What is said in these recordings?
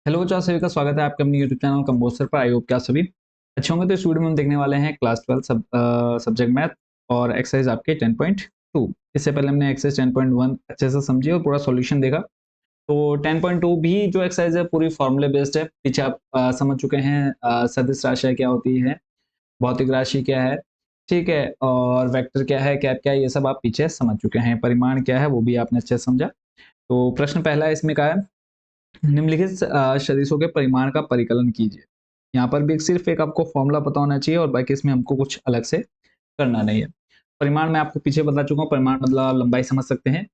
Hello बच्चों, आप सभी का स्वागत है आपके अपने यूट्यूब चैनल कंपोस्टर पर। आई होप क्या सभी अच्छे होंगे। तो इस वीडियो में हम देखने वाले हैं क्लास 12 सब्जेक्ट मैथ और एक्सरसाइज आपके 10.2। इससे पहले हमने एक्सरसाइज 10.1 अच्छे से समझी और पूरा सॉल्यूशन देखा। तो 10.2 भी जो एक्सरसाइज है पूरी फॉर्मूले बेस्ड है। पीछे आप समझ चुके हैं सदिश राशि क्या होती है, भौतिक राशि क्या है, ठीक है, और वेक्टर क्या है, कैप क्या है, ये सब आप पीछे समझ चुके हैं। परिमाण क्या है वो भी आपने अच्छे से समझा। तो प्रश्न पहला इसमें क्या है, निम्नलिखित सदिशों के परिमाण का परिकलन कीजिए। यहाँ पर भी सिर्फ एक आपको फॉर्मूला पता होना चाहिए और बाकी इसमें हमको कुछ अलग से करना नहीं है। परिमाण मैं आपको पीछे बता चुका हूँ, परिमाण मतलब लंबाई समझ सकते हैं,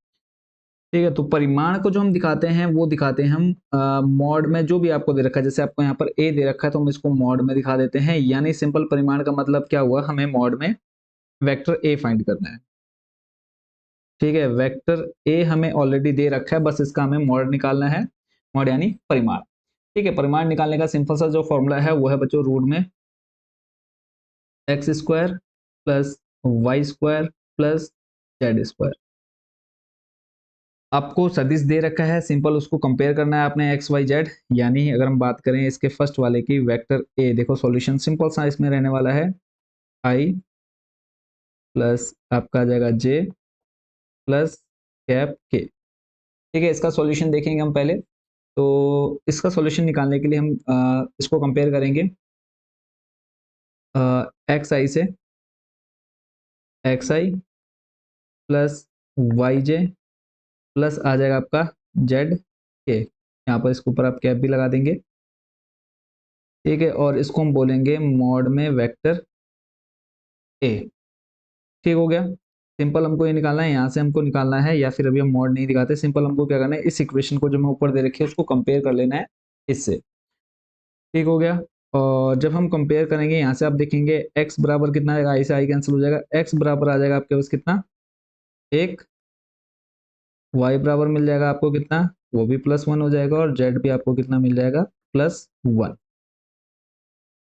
ठीक है। तो परिमाण को जो हम दिखाते हैं वो दिखाते हैं हम मॉड में, जो भी आपको दे रखा है। जैसे आपको यहाँ पर ए दे रखा है तो हम इसको मॉड में दिखा देते हैं। यानी सिंपल परिमाण का मतलब क्या हुआ, हमें मॉड में वेक्टर ए फाइंड करना है, ठीक है। वेक्टर ए हमें ऑलरेडी दे रखा है, बस इसका हमें मॉड निकालना है। मॉड यानी परिमाण, ठीक है। परिमाण निकालने का सिंपल सा जो फॉर्मूला है वो है बच्चों रूट में X square plus Y square plus Z square. आपको सदिश दे रखा है, सिंपल उसको कंपेयर करना है आपने एक्स वाई जेड। यानी अगर हम बात करें इसके फर्स्ट वाले की वेक्टर ए, देखो सॉल्यूशन सिंपल सा इसमें रहने वाला है आई प्लस आपका आ जाएगा जे प्लस कैप के, ठीक है। इसका सॉल्यूशन देखेंगे हम पहले। तो इसका सॉल्यूशन निकालने के लिए हम इसको कंपेयर करेंगे एक्स आई से, एक्स आई प्लस वाई जे प्लस आ जाएगा आपका जेड के। यहाँ पर इसके ऊपर आप कैप भी लगा देंगे, ठीक है। और इसको हम बोलेंगे मॉड में वेक्टर ए, ठीक हो गया। सिंपल हमको ये निकालना है, यहाँ से हमको निकालना है, या फिर अभी हम मॉड नहीं दिखाते। सिंपल हमको क्या करना है, इस इक्वेशन को जो मैं ऊपर दे रखी है उसको कंपेयर कर लेना है इससे, ठीक हो गया। और जब हम कंपेयर करेंगे यहाँ से आप देखेंगे x बराबर कितना आएगा, आई से आई कैंसिल हो जाएगा, x बराबर आ जाएगा आपके पास कितना, एक। y बराबर मिल जाएगा आपको कितना, वो भी +1 हो जाएगा, और z भी आपको कितना मिल जाएगा, +1,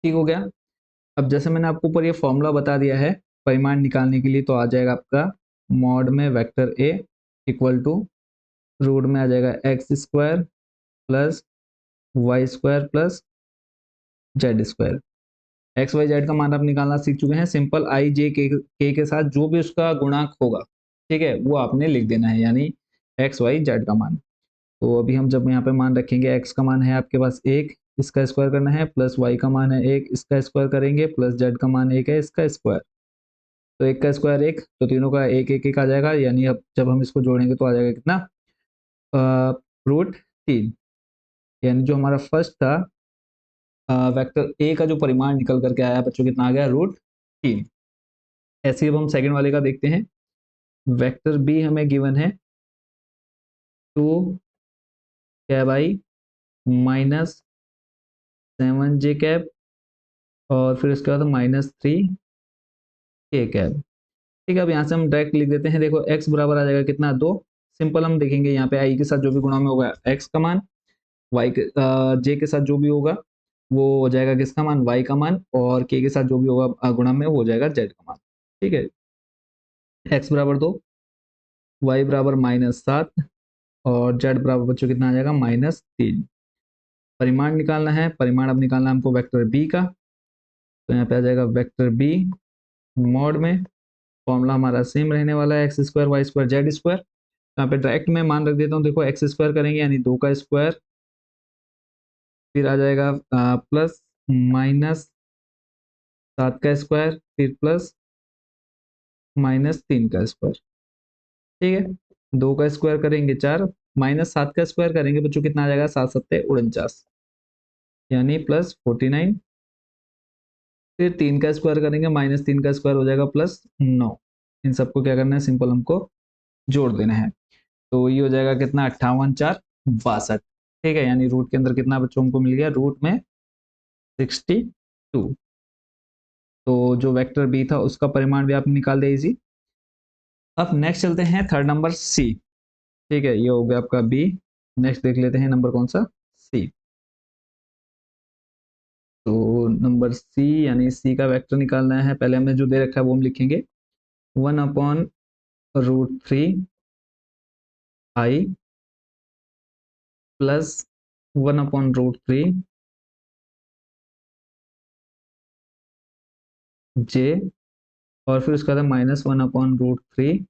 ठीक हो गया। अब जैसे मैंने आपको ऊपर ये फॉर्मूला बता दिया है परिमाण निकालने के लिए, तो आ जाएगा आपका मॉड में vector a equal to root में आ जाएगा X square plus Y square plus Z square. X Y Z का मान आप निकालना सीख चुके हैं। सिंपल आई जे के साथ जो भी उसका गुणांक होगा, ठीक है, वो आपने लिख देना है, यानी एक्स वाई जेड का मान। तो अभी हम जब यहाँ पे मान रखेंगे, एक्स का मान है आपके पास एक, इसका स्क्वायर करना है, प्लस वाई का मान है एक, इसका स्क्वायर करेंगे, प्लस जेड का मान एक है, इसका स्क्वायर। तो एक का स्क्वायर एक, तो तीनों का एक एक एक आ जाएगा। यानी अब जब हम इसको जोड़ेंगे तो आ जाएगा कितना, √3। यानी जो हमारा फर्स्ट था वेक्टर ए का जो परिमाण निकल करके आया बच्चों, कितना आ गया, √3। ऐसे ही अब हम सेकंड वाले का देखते हैं। वेक्टर बी हमें गिवन है 2 कैब आई -7 जे कैब, और फिर उसके बाद -3 के कैब, ठीक है। अब यहाँ से हम डायरेक्ट लिख देते हैं। देखो x बराबर आ जाएगा कितना, 2। सिंपल हम देखेंगे यहाँ पे आई के साथ जो भी गुणा में होगा x का मान, y के j के साथ जो भी होगा वो हो जाएगा किसका मान, y का मान, और k के साथ जो भी होगा गुणा में वो हो जाएगा z का मान, ठीक है। x बराबर 2, y बराबर -7, और z बराबर बच्चों कितना आ जाएगा, -3। परिमाण निकालना है, परिमाण अब निकालना है हमको वेक्टर बी का। तो यहाँ पे आ जाएगा वेक्टर बी मॉड में, फॉर्मूला हमारा सेम रहने वाला है X square Y square Z square. यहाँ पे डायरेक्ट मैं मान रख देता हूँ। देखो एक्स स्क्वायर करेंगे यानी 2 का स्क्वायर, फिर आ जाएगा प्लस -7 का स्क्वायर, फिर प्लस -3 का स्क्वायर, ठीक है। 2 का स्क्वायर करेंगे 4, -7 का स्क्वायर करेंगे बच्चों कितना आ जाएगा, 7 7 49, यानी +49। फिर 3 का स्क्वायर करेंगे, -3 का स्क्वायर हो जाएगा +9। इन सबको क्या करना है, सिंपल हमको जोड़ देना है। तो ये हो जाएगा कितना, 58 4 62, ठीक है। यानी रूट के अंदर कितना बच्चों हमको मिल गया, रूट में 62। तो जो वेक्टर बी था उसका परिमाण भी आप निकाल दे इजी। अब नेक्स्ट चलते हैं थर्ड नंबर सी, ठीक है। ये हो गया आपका बी। नेक्स्ट देख लेते हैं नंबर कौन सा, सी। तो नंबर सी यानी सी का वेक्टर निकालना है। पहले हमें जो दे रखा है वो हम लिखेंगे 1/√3 आई प्लस 1/√3 जे, और फिर उसका था -1/√3,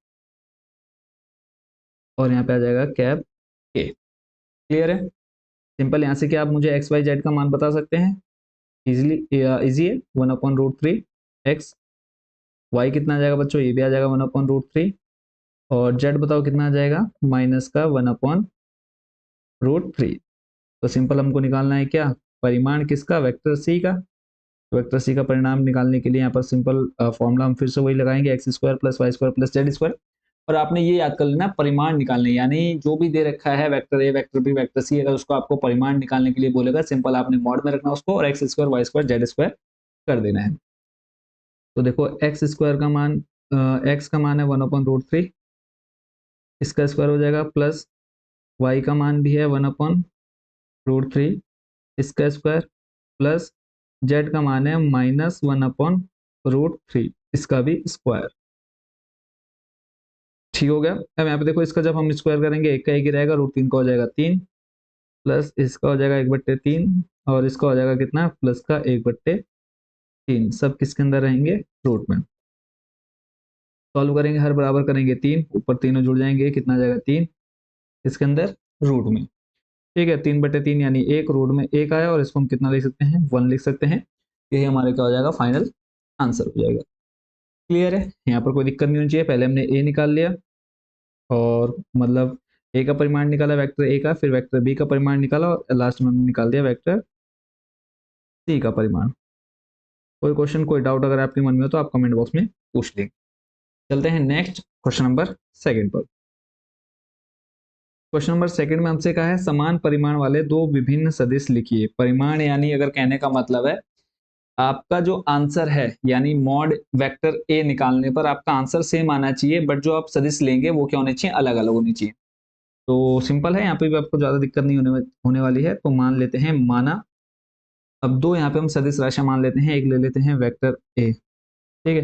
और यहाँ पे आ जाएगा कैप के। क्लियर है? सिंपल। यहाँ से क्या आप मुझे एक्स वाई जेड का मान बता सकते हैं? इजिली इजी है। 1/√3 एक्स, वाई कितना आ जाएगा बच्चों? ये भी आ जाएगा 1/√3, और जेड बताओ कितना आ जाएगा? माइनस का 1/√3। तो सिंपल हमको निकालना है क्या? परिमाण किसका? वेक्टर सी का। वेक्टर सी का परिणाम निकालने के लिए यहाँ पर सिंपल फॉर्मूला हम फिर से वही लगाएंगे, X square plus Y square plus Z square. और आपने ये याद कर लेना, परिमाण निकालने, यानी जो भी दे रखा है vector A, vector B, vector C, अगर उसको आपको परिमाण निकालने के लिए बोलेगा, सिंपल आपने मॉड में रखना उसको, और X square Y square Z square कर देना है। तो देखो एक्स स्क्वायर का मान, एक्स का मान है 1/√3, इसका स्क्वायर हो जाएगा, प्लस वाई का मान भी है 1/√3, इसका स्क्वायर, प्लस जेड का मान है -1/√3, इसका भी स्क्वायर। ठीक हो गया। अब यहाँ पे देखो, इसका जब हम स्क्वायर करेंगे, एक का एक ही रहेगा, √3 का हो जाएगा 3, प्लस इसका हो जाएगा 1/3, और इसका हो जाएगा कितना? प्लस का 1/3, सब किसके अंदर रहेंगे? रूट में। सॉल्व करेंगे, हर बराबर करेंगे 3, ऊपर तीनों जुड़ जाएंगे, कितना आ जाएगा? 3, इसके अंदर रूट में। ठीक है, 3/3 यानी एक, रूट में एक आया, और इसको हम कितना लिख सकते हैं? 1 लिख सकते हैं। यही हमारे क्या हो जाएगा? फाइनल आंसर हो जाएगा। क्लियर है? यहाँ पर कोई दिक्कत नहीं होनी चाहिए। पहले हमने ए निकाल लिया, और मतलब ए का परिमाण निकाला वेक्टर ए का, फिर वेक्टर बी का परिमाण निकाला, और लास्ट में हमने निकाल दिया वेक्टर सी का परिमाण। कोई क्वेश्चन, कोई डाउट अगर आपके मन में हो तो आप कमेंट बॉक्स में पूछ लेंगे। चलते हैं नेक्स्ट क्वेश्चन नंबर सेकंड पर। क्वेश्चन नंबर सेकंड में हमसे कहा है, समान परिमाण वाले दो विभिन्न सदिश लिखिए। परिमाण यानी अगर कहने का मतलब है आपका जो आंसर है, यानी मॉड वेक्टर ए निकालने पर आपका आंसर सेम आना चाहिए, बट जो आप सदिश लेंगे वो क्या होने चाहिए? अलग अलग होनी चाहिए। तो सिंपल है, यहाँ पे भी आपको ज्यादा दिक्कत नहीं होने वाली है। तो मान लेते हैं, माना अब दो यहाँ पे हम सदिश राशियां मान लेते हैं। एक ले लेते हैं वेक्टर ए। ठीक है,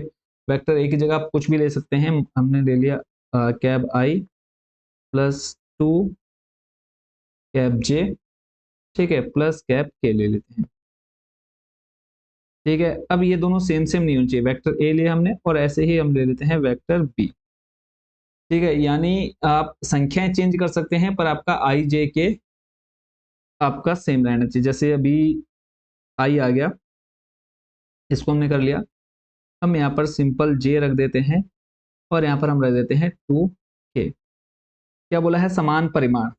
वेक्टर ए की जगह आप कुछ भी ले सकते हैं। हमने ले लिया कैब आई +2 कैब जे, ठीक है, प्लस कैब के ले लेते हैं। ठीक है, अब ये दोनों सेम सेम नहीं होनी चाहिए। वेक्टर ए लिया हमने, और ऐसे ही हम ले लेते हैं वेक्टर बी। ठीक है, यानी आप संख्याएं चेंज कर सकते हैं, पर आपका आई जे के आपका सेम रहना चाहिए। जैसे अभी आई आ गया, इसको हमने कर लिया। हम यहाँ पर सिंपल जे रख देते हैं, और यहाँ पर हम रख देते हैं 2k। क्या बोला है? समान परिमाण।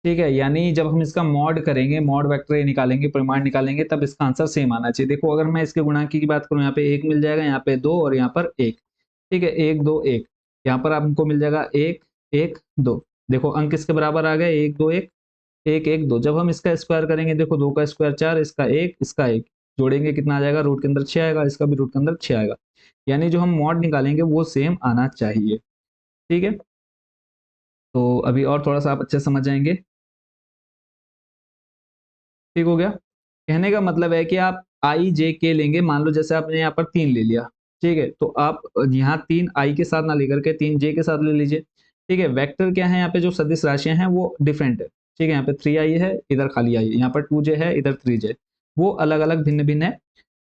ठीक है, यानी जब हम इसका मॉड करेंगे, मॉड वेक्टर ए निकालेंगे, परिमाण निकालेंगे, तब इसका आंसर सेम आना चाहिए। देखो, अगर मैं इसके गुणांक की बात करूं, यहाँ पे 1 मिल जाएगा, यहाँ पे 2, और यहाँ पर 1। ठीक है, 1 2 1, यहाँ पर आपको मिल जाएगा 1 1 2। देखो, अंक किसके बराबर आ गए? 1 2 1 1 1 2। जब हम इसका स्क्वायर करेंगे, देखो 2 का स्क्वायर 4, इसका 1, इसका 1, जोड़ेंगे कितना आ जाएगा? रूट के अंदर 6 आएगा, इसका भी रूट के अंदर 6 आएगा। यानी जो हम मॉड निकालेंगे वो सेम आना चाहिए। ठीक है, तो अभी और थोड़ा सा आप अच्छे समझ जाएंगे। ठीक हो गया। कहने का मतलब है कि आप आई जे के लेंगे। मान लो जैसे आपने यहाँ पर 3 ले लिया, ठीक है, तो आप यहाँ 3 आई के साथ ना लेकर के 3 जे के साथ ले लीजिए। ठीक है, वेक्टर क्या है? यहाँ पे जो सदिश राशियां हैं वो डिफरेंट है। ठीक है, यहाँ पे 3 आई है, इधर खाली आई है, यहाँ पर 2 जे है, इधर 3 जे, वो अलग अलग भिन्न भिन्न है।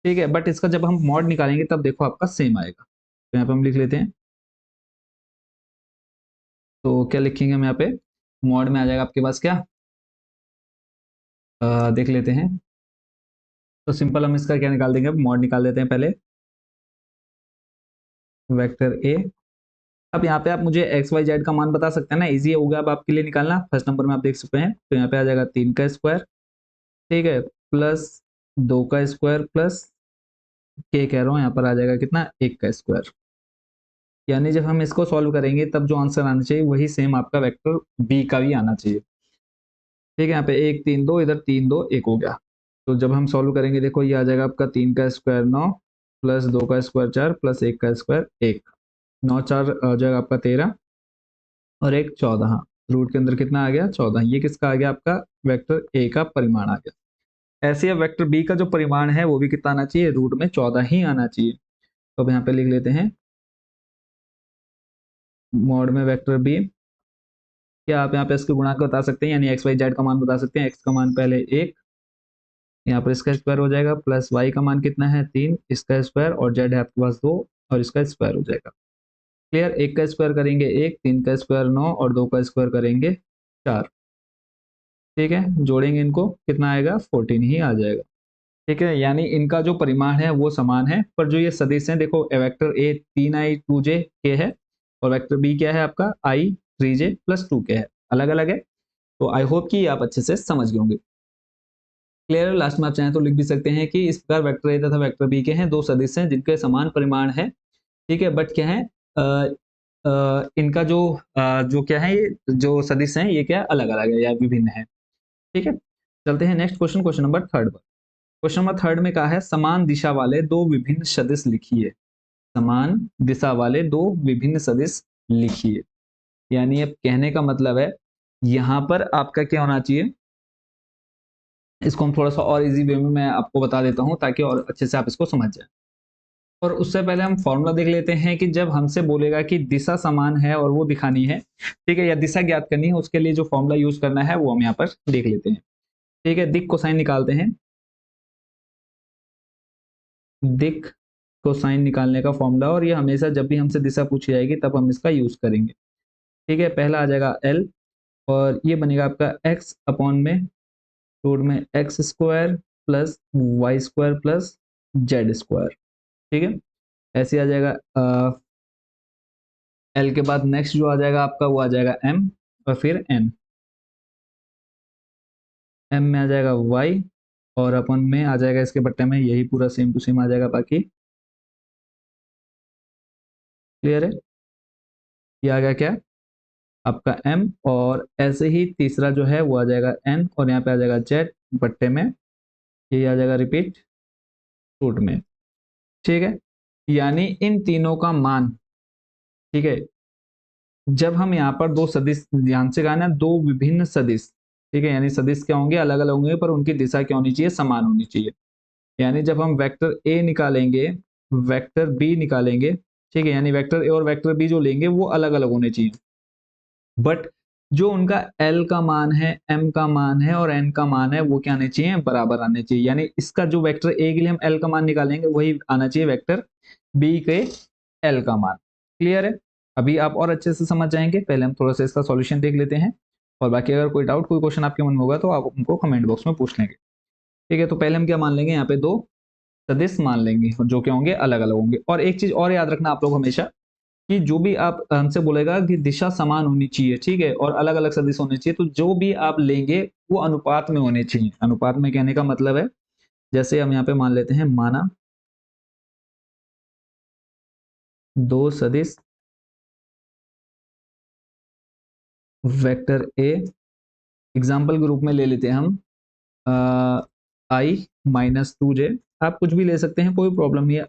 ठीक है, बट इसका जब हम मॉड निकालेंगे तब देखो आपका सेम आएगा। तो यहाँ पे हम लिख लेते हैं, तो क्या लिखेंगे हम यहाँ पे? मॉड में आ जाएगा आपके पास क्या, देख लेते हैं। तो सिंपल हम इसका क्या निकाल देंगे? मॉड निकाल देते हैं पहले, वेक्टर ए। अब यहाँ पे आप मुझे एक्स वाई जेड का मान बता सकते हैं ना, इजी होगा अब आपके लिए निकालना। फर्स्ट नंबर में आप देख सकते हैं, तो यहाँ पे आ जाएगा 3 का स्क्वायर, ठीक है, प्लस 2 का स्क्वायर, प्लस के कह रहा हूँ, यहाँ पर आ जाएगा कितना? 1 का स्क्वायर। यानी जब हम इसको सॉल्व करेंगे तब जो आंसर आना चाहिए वही सेम आपका वेक्टर बी का भी आना चाहिए। ठीक है, यहाँ पे 1 3 2, इधर 3 2 1 हो गया। तो जब हम सॉल्व करेंगे, देखो ये आ जाएगा आपका 3 का स्क्वायर 9, प्लस 2 का स्क्वायर 4, प्लस 1 का स्क्वायर 1। 9 4 आ जाएगा आपका 13, और 1 14। रूट के अंदर कितना आ गया? 14। ये किसका आ गया? आपका वेक्टर ए का परिमाण आ गया। ऐसे अब वेक्टर बी का जो परिमाण है वो भी कितना आना चाहिए? रूट में 14 ही आना चाहिए। तो अब यहाँ पे लिख लेते हैं, मॉड में वेक्टर बी क्या आप यहाँ पे इसके गुणा को बता सकते हैं, यानी एक्स वाई जेड का मान बता सकते हैं। एक्स का मान पहले 1, यहाँ पर इसका स्क्वायर हो जाएगा, प्लस वाई का मान कितना है 3, इसका स्क्वायर, और जेड है आपके पास 2 और इसका स्क्वायर हो जाएगा। क्लियर। 1 का स्क्वायर करेंगे 1, 3 का स्क्वायर 9 और 2 का स्क्वायर करेंगे 4। ठीक है, जोड़ेंगे इनको, कितना आएगा 14 ही आ जाएगा। ठीक है, यानी इनका जो परिमाण है वो समान है, पर जो ये सदिश है देखो, वेक्टर ए 3i2j के है और वेक्टर बी क्या है आपका i3j+2 के है, अलग अलग है। तो आई होप कि आप अच्छे से समझ गए होंगे। क्लियर। लास्ट में आप चाहें तो लिख भी सकते हैं कि इस प्रकार वेक्टर ए तथा वेक्टर बी के हैं दो सदिश हैं जिनके समान परिमाण है। ठीक है, बट क्या है इनका जो क्या है, ये जो सदिश हैं ये क्या अलग अलग है या विभिन्न है। ठीक है, चलते हैं नेक्स्ट क्वेश्चन, क्वेश्चन नंबर 3 पर। क्वेश्चन नंबर 3 में कहा है समान दिशा वाले दो विभिन्न सदिश लिखिए। समान दिशा वाले दो विभिन्न सदिश लिखिए, यानी अब कहने का मतलब है यहां पर आपका क्या होना चाहिए, इसको हम थोड़ा सा और इजी वे में मैं आपको बता देता हूं ताकि और अच्छे से आप इसको समझ जाए। और उससे पहले हम फॉर्मूला देख लेते हैं कि जब हमसे बोलेगा कि दिशा समान है और वो दिखानी है, ठीक है, या दिशा ज्ञात करनी है, उसके लिए जो फॉर्मूला यूज करना है वो हम यहाँ पर देख लेते हैं। ठीक है, दिक कोसाइन निकालते हैं। दिक कोसाइन निकालने का फॉर्मूला, और ये हमेशा जब भी हमसे दिशा पूछी जाएगी तब हम इसका यूज करेंगे। ठीक है, पहला आ जाएगा एल और ये बनेगा आपका एक्स अपॉन में रूट में X square plus Y square plus Z square. ठीक है, ऐसे आ जाएगा। एल के बाद नेक्स्ट जो आ जाएगा आपका वो आ जाएगा एम और फिर एन। एम में आ जाएगा वाई और अपन में आ जाएगा इसके बट्टे में यही पूरा सेम टू सेम आ जाएगा बाकी। क्लियर है, ये आ गया क्या आपका एम, और ऐसे ही तीसरा जो है वो आ जाएगा एन और यहाँ पे आ जाएगा जेड बट्टे में, ये आ जाएगा रिपीट रूट में। ठीक है, यानी इन तीनों का मान, ठीक है, जब हम यहाँ पर दो सदिश, ध्यान से कहना दो विभिन्न सदिश, ठीक है, यानी सदिश क्या होंगे अलग अलग होंगे पर उनकी दिशा क्या होनी चाहिए समान होनी चाहिए। यानी जब हम वेक्टर ए निकालेंगे, वेक्टर बी निकालेंगे, ठीक है, यानी वेक्टर ए और वेक्टर बी जो लेंगे वो अलग अलग होने चाहिए, बट जो उनका एल का मान है, एम का मान है और एन का मान है वो क्या आने चाहिए बराबर आने चाहिए। यानी इसका जो वेक्टर ए के लिए हम एल का मान निकालेंगे वही आना चाहिए वेक्टर बी के एल का मान। क्लियर है, अभी आप और अच्छे से समझ जाएंगे। पहले हम थोड़ा सा इसका सॉल्यूशन देख लेते हैं और बाकी अगर कोई डाउट कोई क्वेश्चन आपके मन में होगा तो आप उनको कमेंट बॉक्स में पूछ लेंगे। ठीक है, तो पहले हम क्या मान लेंगे, यहाँ पे दो सदिश मान लेंगे जो क्या होंगे अलग अलग होंगे। और एक चीज और याद रखना आप लोग हमेशा कि जो भी आप हमसे बोलेगा कि दिशा समान होनी चाहिए, ठीक है, और अलग अलग सदिश होने चाहिए, तो जो भी आप लेंगे वो अनुपात में होने चाहिए। अनुपात में कहने का मतलब है जैसे हम यहाँ पे मान लेते हैं, माना दो सदिश वेक्टर ए, एग्जाम्पल के रूप में ले लेते हैं हम i-2j, आप कुछ भी ले सकते हैं कोई प्रॉब्लम नहीं है,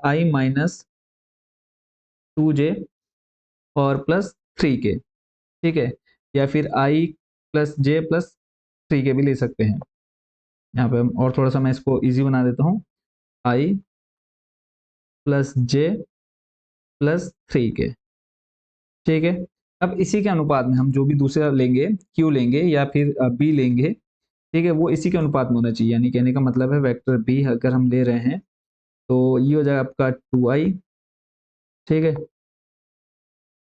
i-2j और +3k। ठीक है, या फिर i+j+3k भी ले सकते हैं। यहाँ पे हम और थोड़ा सा मैं इसको इजी बना देता हूँ, i+j+3k। ठीक है, अब इसी के अनुपात में हम जो भी दूसरा लेंगे, क्यू लेंगे या फिर बी लेंगे, ठीक है, वो इसी के अनुपात में होना चाहिए। यानी कहने का मतलब है वेक्टर बी अगर हम ले रहे हैं तो ये हो जाएगा आपका 2i, ठीक है,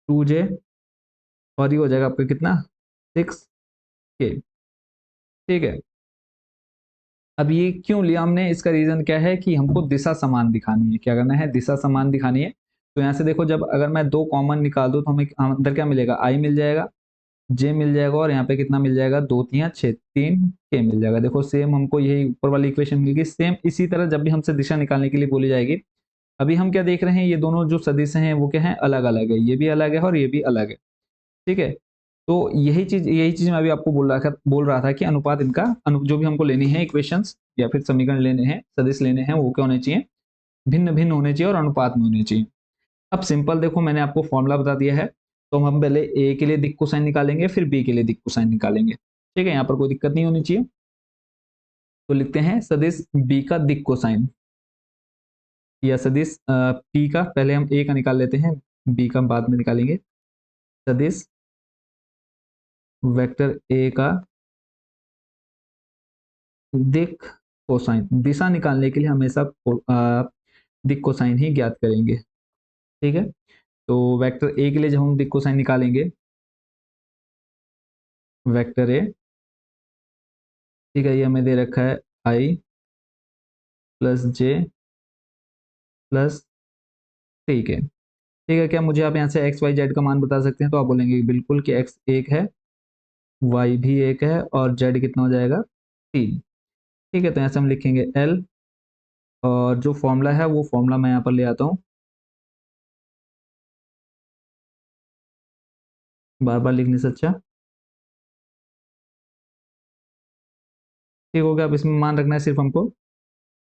2j, और ये हो जाएगा आपका कितना 6k। ठीक है, अब ये क्यों लिया हमने, इसका रीजन क्या है कि हमको दिशा समान दिखानी है। क्या करना है, दिशा समान दिखानी है। तो यहाँ से देखो, जब अगर मैं दो कॉमन निकाल दूं तो हमें अंदर क्या मिलेगा, आई मिल जाएगा, जे मिल जाएगा, और यहाँ पे कितना मिल जाएगा, 2 3 6 3 के मिल जाएगा। देखो सेम हमको यही ऊपर वाली इक्वेशन मिल गई। सेम इसी तरह जब भी हमसे दिशा निकालने के लिए बोली जाएगी, अभी हम क्या देख रहे हैं, ये दोनों जो सदिश हैं वो क्या है अलग अलग है, ये भी अलग है और ये भी अलग है। ठीक है, तो यही चीज मैं अभी आपको बोल रहा था कि अनुपात इनका जो भी हमको लेनी है इक्वेशंस या फिर समीकरण लेने हैं, सदिश लेने हैं, वो क्या होने चाहिए, भिन्न भिन्न होने चाहिए और अनुपात में होने चाहिए। अब सिंपल देखो, मैंने आपको फॉर्मूला बता दिया है, तो हम पहले ए के लिए दिक् कोसाइन निकालेंगे, फिर बी के लिए दिक् कोसाइन निकालेंगे। ठीक है, यहाँ पर कोई दिक्कत नहीं होनी चाहिए। तो लिखते हैं सदिश बी का दिक् कोसाइन, या सदिश पी का, पहले हम ए का निकाल लेते हैं, बी का बाद में निकालेंगे। सदिश वेक्टर ए का दिक कोसाइन, दिशा निकालने के लिए हमेशा दिक कोसाइन ही ज्ञात करेंगे। ठीक है, तो वेक्टर ए के लिए जब हम दिक कोसाइन निकालेंगे, वेक्टर ए, ठीक है, ये हमें दे रखा है आई प्लस जे प्लस, ठीक है। ठीक है, क्या मुझे आप यहाँ से एक्स वाई जेड का मान बता सकते हैं? तो आप बोलेंगे बिल्कुल कि एक्स एक है, वाई भी एक है, और जेड कितना हो जाएगा? 3। ठीक है, तो यहाँ से हम लिखेंगे एल, और जो फॉर्मूला है वो फॉर्मूला मैं यहाँ पर ले आता हूँ, बार बार लिखने से अच्छा। ठीक हो गया, अब इसमें मान रखना है सिर्फ हमको।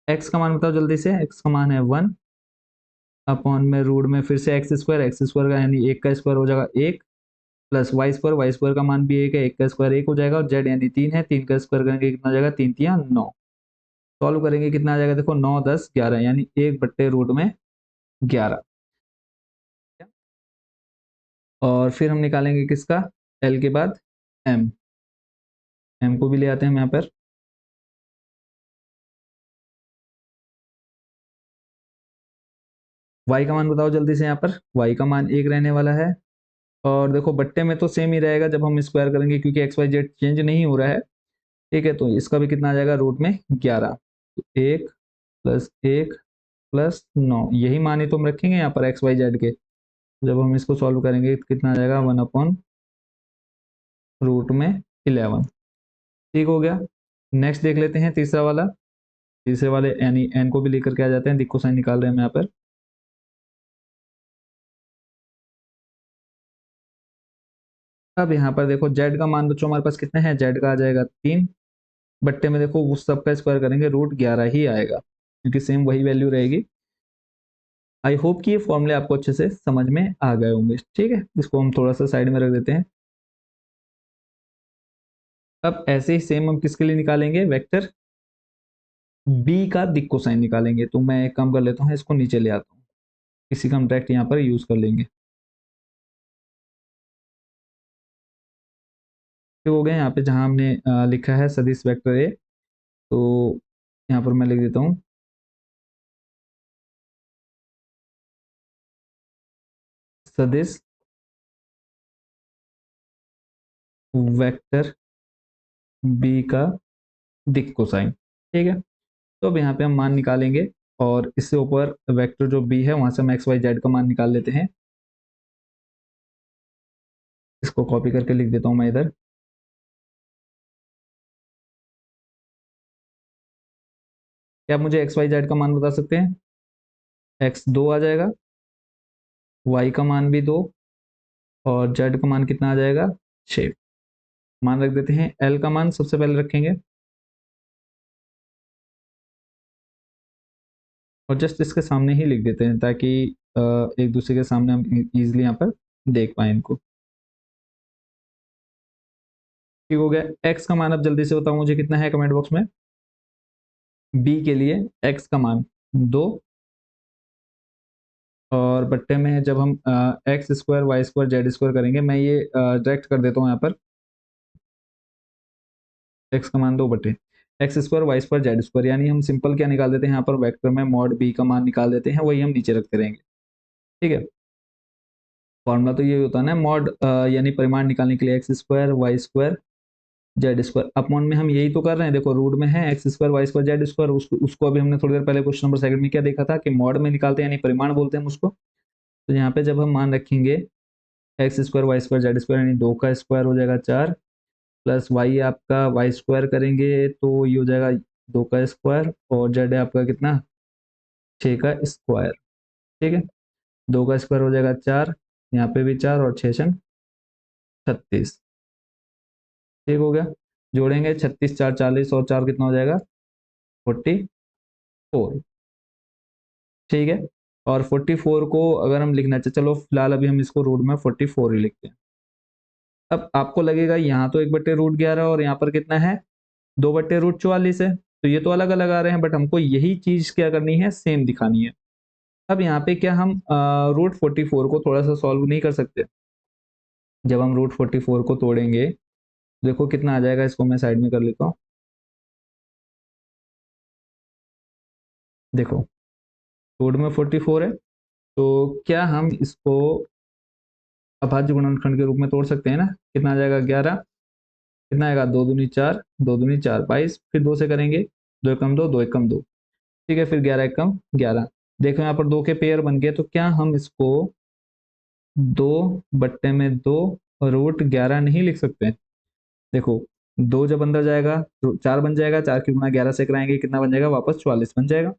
एक्स का मान बताओ जल्दी से। एक्स का मान है 1 अपॉन में रूट में फिर से एक्स स्क्वायर का यानी एक का स्क्वायर हो जाएगा 1, प्लस वाई स्क्वायर का मान भी 1 है, एक का स्क्वायर 1 हो जाएगा, और जेड यानी 3 है, 3 का स्क्वायर करेंगे कितना हो जाएगा? 3 3 9। सॉल्व करेंगे कितना आ जाएगा? देखो 9 10 11 यानी 1/√11। और फिर हम निकालेंगे किसका? एल के बाद एम, एम को भी ले आते हैं हम यहाँ पर। वाई का मान बताओ जल्दी से यहाँ पर। वाई का मान 1 रहने वाला है, और देखो बट्टे में तो सेम ही रहेगा जब हम स्क्वायर करेंगे, क्योंकि एक्स वाई जेड चेंज नहीं हो रहा है। ठीक है, तो इसका भी कितना आ जाएगा? √11। 1 प्लस 1 प्लस 9, यही मान ही तो हम रखेंगे यहाँ पर एक्स वाई जेड के। जब हम इसको सॉल्व करेंगे तो कितना आ जाएगा? 1/√11। ठीक हो गया। नेक्स्ट देख लेते हैं तीसरा वाला। तीसरे वाले यानी एन को भी लेकर के आ जाते हैं, दिक्को साइन निकाल रहे हैं हम यहाँ पर। अब यहाँ पर देखो जेड का मान बच्चों हमारे पास कितना है? जेड का आ जाएगा 3, बट्टे में देखो उस सब का स्क्वायर करेंगे √11 ही आएगा, क्योंकि सेम वही वैल्यू रहेगी। आई होप कि ये फॉर्मूले आपको अच्छे से समझ में आ गए होंगे। ठीक है, इसको हम थोड़ा सा साइड में रख देते हैं। अब ऐसे ही सेम हम किसके लिए निकालेंगे? वेक्टर बी का दिक् कोसाइन निकालेंगे। तो मैं एक काम कर लेता हूँ, इसको नीचे ले आता हूँ, इसी का हम डायरेक्ट यहाँ पर यूज कर लेंगे। तो हो गए यहाँ पे जहाँ हमने लिखा है सदिश वेक्टर ए, तो यहाँ पर मैं लिख देता हूँ सदिश वेक्टर बी का दिक् कोसाइन। ठीक है, तो अब यहाँ पे हम मान निकालेंगे, और इससे ऊपर वेक्टर जो बी है वहां से हम एक्स वाई जेड का मान निकाल लेते हैं। इसको कॉपी करके लिख देता हूँ मैं इधर। क्या आप मुझे एक्स वाई जेड का मान बता सकते हैं? एक्स 2 आ जाएगा, वाई का मान भी 2, और जेड का मान कितना आ जाएगा? 6। मान रख देते हैं। एल का मान सबसे पहले रखेंगे, और जस्ट इसके सामने ही लिख देते हैं, ताकि एक दूसरे के सामने हम इजीली यहाँ पर देख पाए इनको। ठीक हो गया। एक्स का मान अब जल्दी से बताओ मुझे कितना है कमेंट बॉक्स में। बी के लिए एक्स का मान 2, और बट्टे में जब हम X square Y square Z square करेंगे, मैं ये डायरेक्ट कर देता हूँ यहाँ पर। एक्स का मान 2/, X square Y square Z square, यानी हम सिंपल क्या निकाल देते हैं यहाँ पर? वेक्टर में मॉड बी का मान निकाल देते हैं, वही हम नीचे रखते रहेंगे। ठीक है, फॉर्मूला तो ये होता है ना, मॉड यानी परिमाण निकालने के लिए X square Y square Z square upon में हम यही तो कर रहे हैं। देखो रूट में है X square Y square Z square, उसको अभी हमने थोड़ी देर पहले क्वेश्चन नंबर सेकंड में क्या देखा था कि मॉड में निकालते हैं, यानी परिमाण बोलते हैं हम उसको। तो यहाँ पे जब हम मान रखेंगे X square Y square Z square, यानी 2 का स्क्वायर हो जाएगा 4, प्लस वाई आपका वाई स्क्वायर करेंगे तो ये हो जाएगा 2 का स्क्वायर, और जेड है आपका कितना? 6 का स्क्वायर। ठीक है, 2 का स्क्वायर हो जाएगा 4, यहाँ पे भी 4, और 6 36। ठीक हो गया, जोड़ेंगे 36 4 40, और 4 कितना हो जाएगा? 44। ठीक है, और 44 को अगर हम लिखना चाहे, चलो फिलहाल अभी हम इसको रूट में 44 ही लिखते हैं। अब आपको लगेगा यहाँ तो 1/√11 और यहाँ पर कितना है? 2/√44 है, तो ये तो अलग अलग आ रहे हैं, बट हमको यही चीज क्या करनी है? सेम दिखानी है। अब यहाँ पे क्या हम √44 को थोड़ा सा सॉल्व नहीं कर सकते? जब हम √44 को तोड़ेंगे देखो कितना आ जाएगा, इसको मैं साइड में कर लेता हूँ। देखो रूट में 44 है, तो क्या हम इसको अभाज्य गुणनखंड के रूप में तोड़ सकते हैं ना। कितना आ जाएगा 11, कितना आएगा 2 दूनी 4, 2 दूनी 4 22, फिर 2 से करेंगे, 2 एकम 2, 2 एकम 2, ठीक है, फिर 11 एकम 11। देखो यहाँ पर 2 के पेयर बन गए, तो क्या हम इसको 2/2 रूट 11 नहीं लिख सकते हैं। देखो 2 जब अंदर जाएगा तो 4 बन जाएगा, 4 की गुणा 11 से कराएंगे, कितना बन जाएगा वापस 44 बन जाएगा।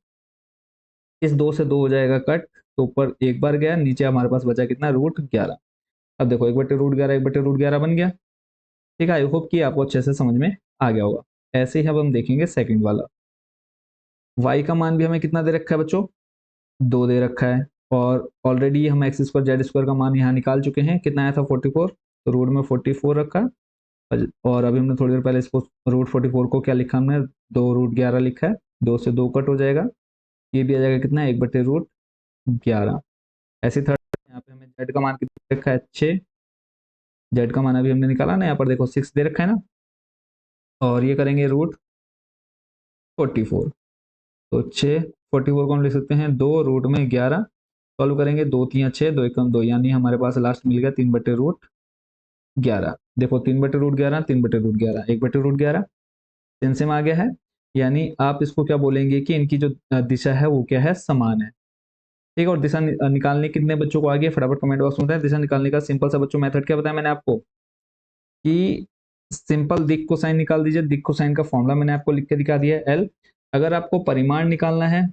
इस 2 से 2 हो जाएगा कट, तो ऊपर एक बार गया, नीचे हमारे पास बचा कितना रूट 11। अब देखो 1/√11 1/√11 बन गया। ठीक है, आई होप कि आपको अच्छे से समझ में आ गया होगा। ऐसे ही अब हम देखेंगे सेकंड वाला। y का मान भी हमें कितना दे रखा है बच्चों, 2 दे रखा है, और ऑलरेडी हम एक्स स्क्वायर जेड स्क्वायर का मान यहाँ निकाल चुके हैं, कितना आया था 44, तो रूट में 44 रखा। और अभी हमने थोड़ी देर पहले इसको रूट 44 को क्या लिखा हमने, 2√11 लिखा है, 2 से 2 कट हो जाएगा, ये भी आ जाएगा कितना 1/√11। ऐसे थर्ड यहाँ पे हमें जेड का मान कितना रखा है 6, जेड का मान अभी हमने निकाला ना, यहाँ पर देखो 6 दे रखा है ना, और ये करेंगे रूट 44, तो 6 44 को हम लिख सकते हैं 2√11। सॉल्व करेंगे, 2 3 6, 2 एकम 2, यानी हमारे पास लास्ट मिल गया 3/√11। देखो 3/√11, 3/√11, 1/√11 सेम सेम आ गया है। यानी आप इसको क्या बोलेंगे कि इनकी जो दिशा है वो क्या है, समान है। ठीक है, और दिशा निकालने कितने बच्चों को आ गया, फटाफट कमेंट बॉक्स में बताएं। दिशा निकालने का सिंपल सा बच्चों मेथड क्या बताया मैंने आपको, कि सिंपल दिक् कोसाइन निकाल दीजिए। दिक् कोसाइन का फॉर्मूला मैंने आपको लिख के दिखा दिया है, एल। अगर आपको परिमाण निकालना है,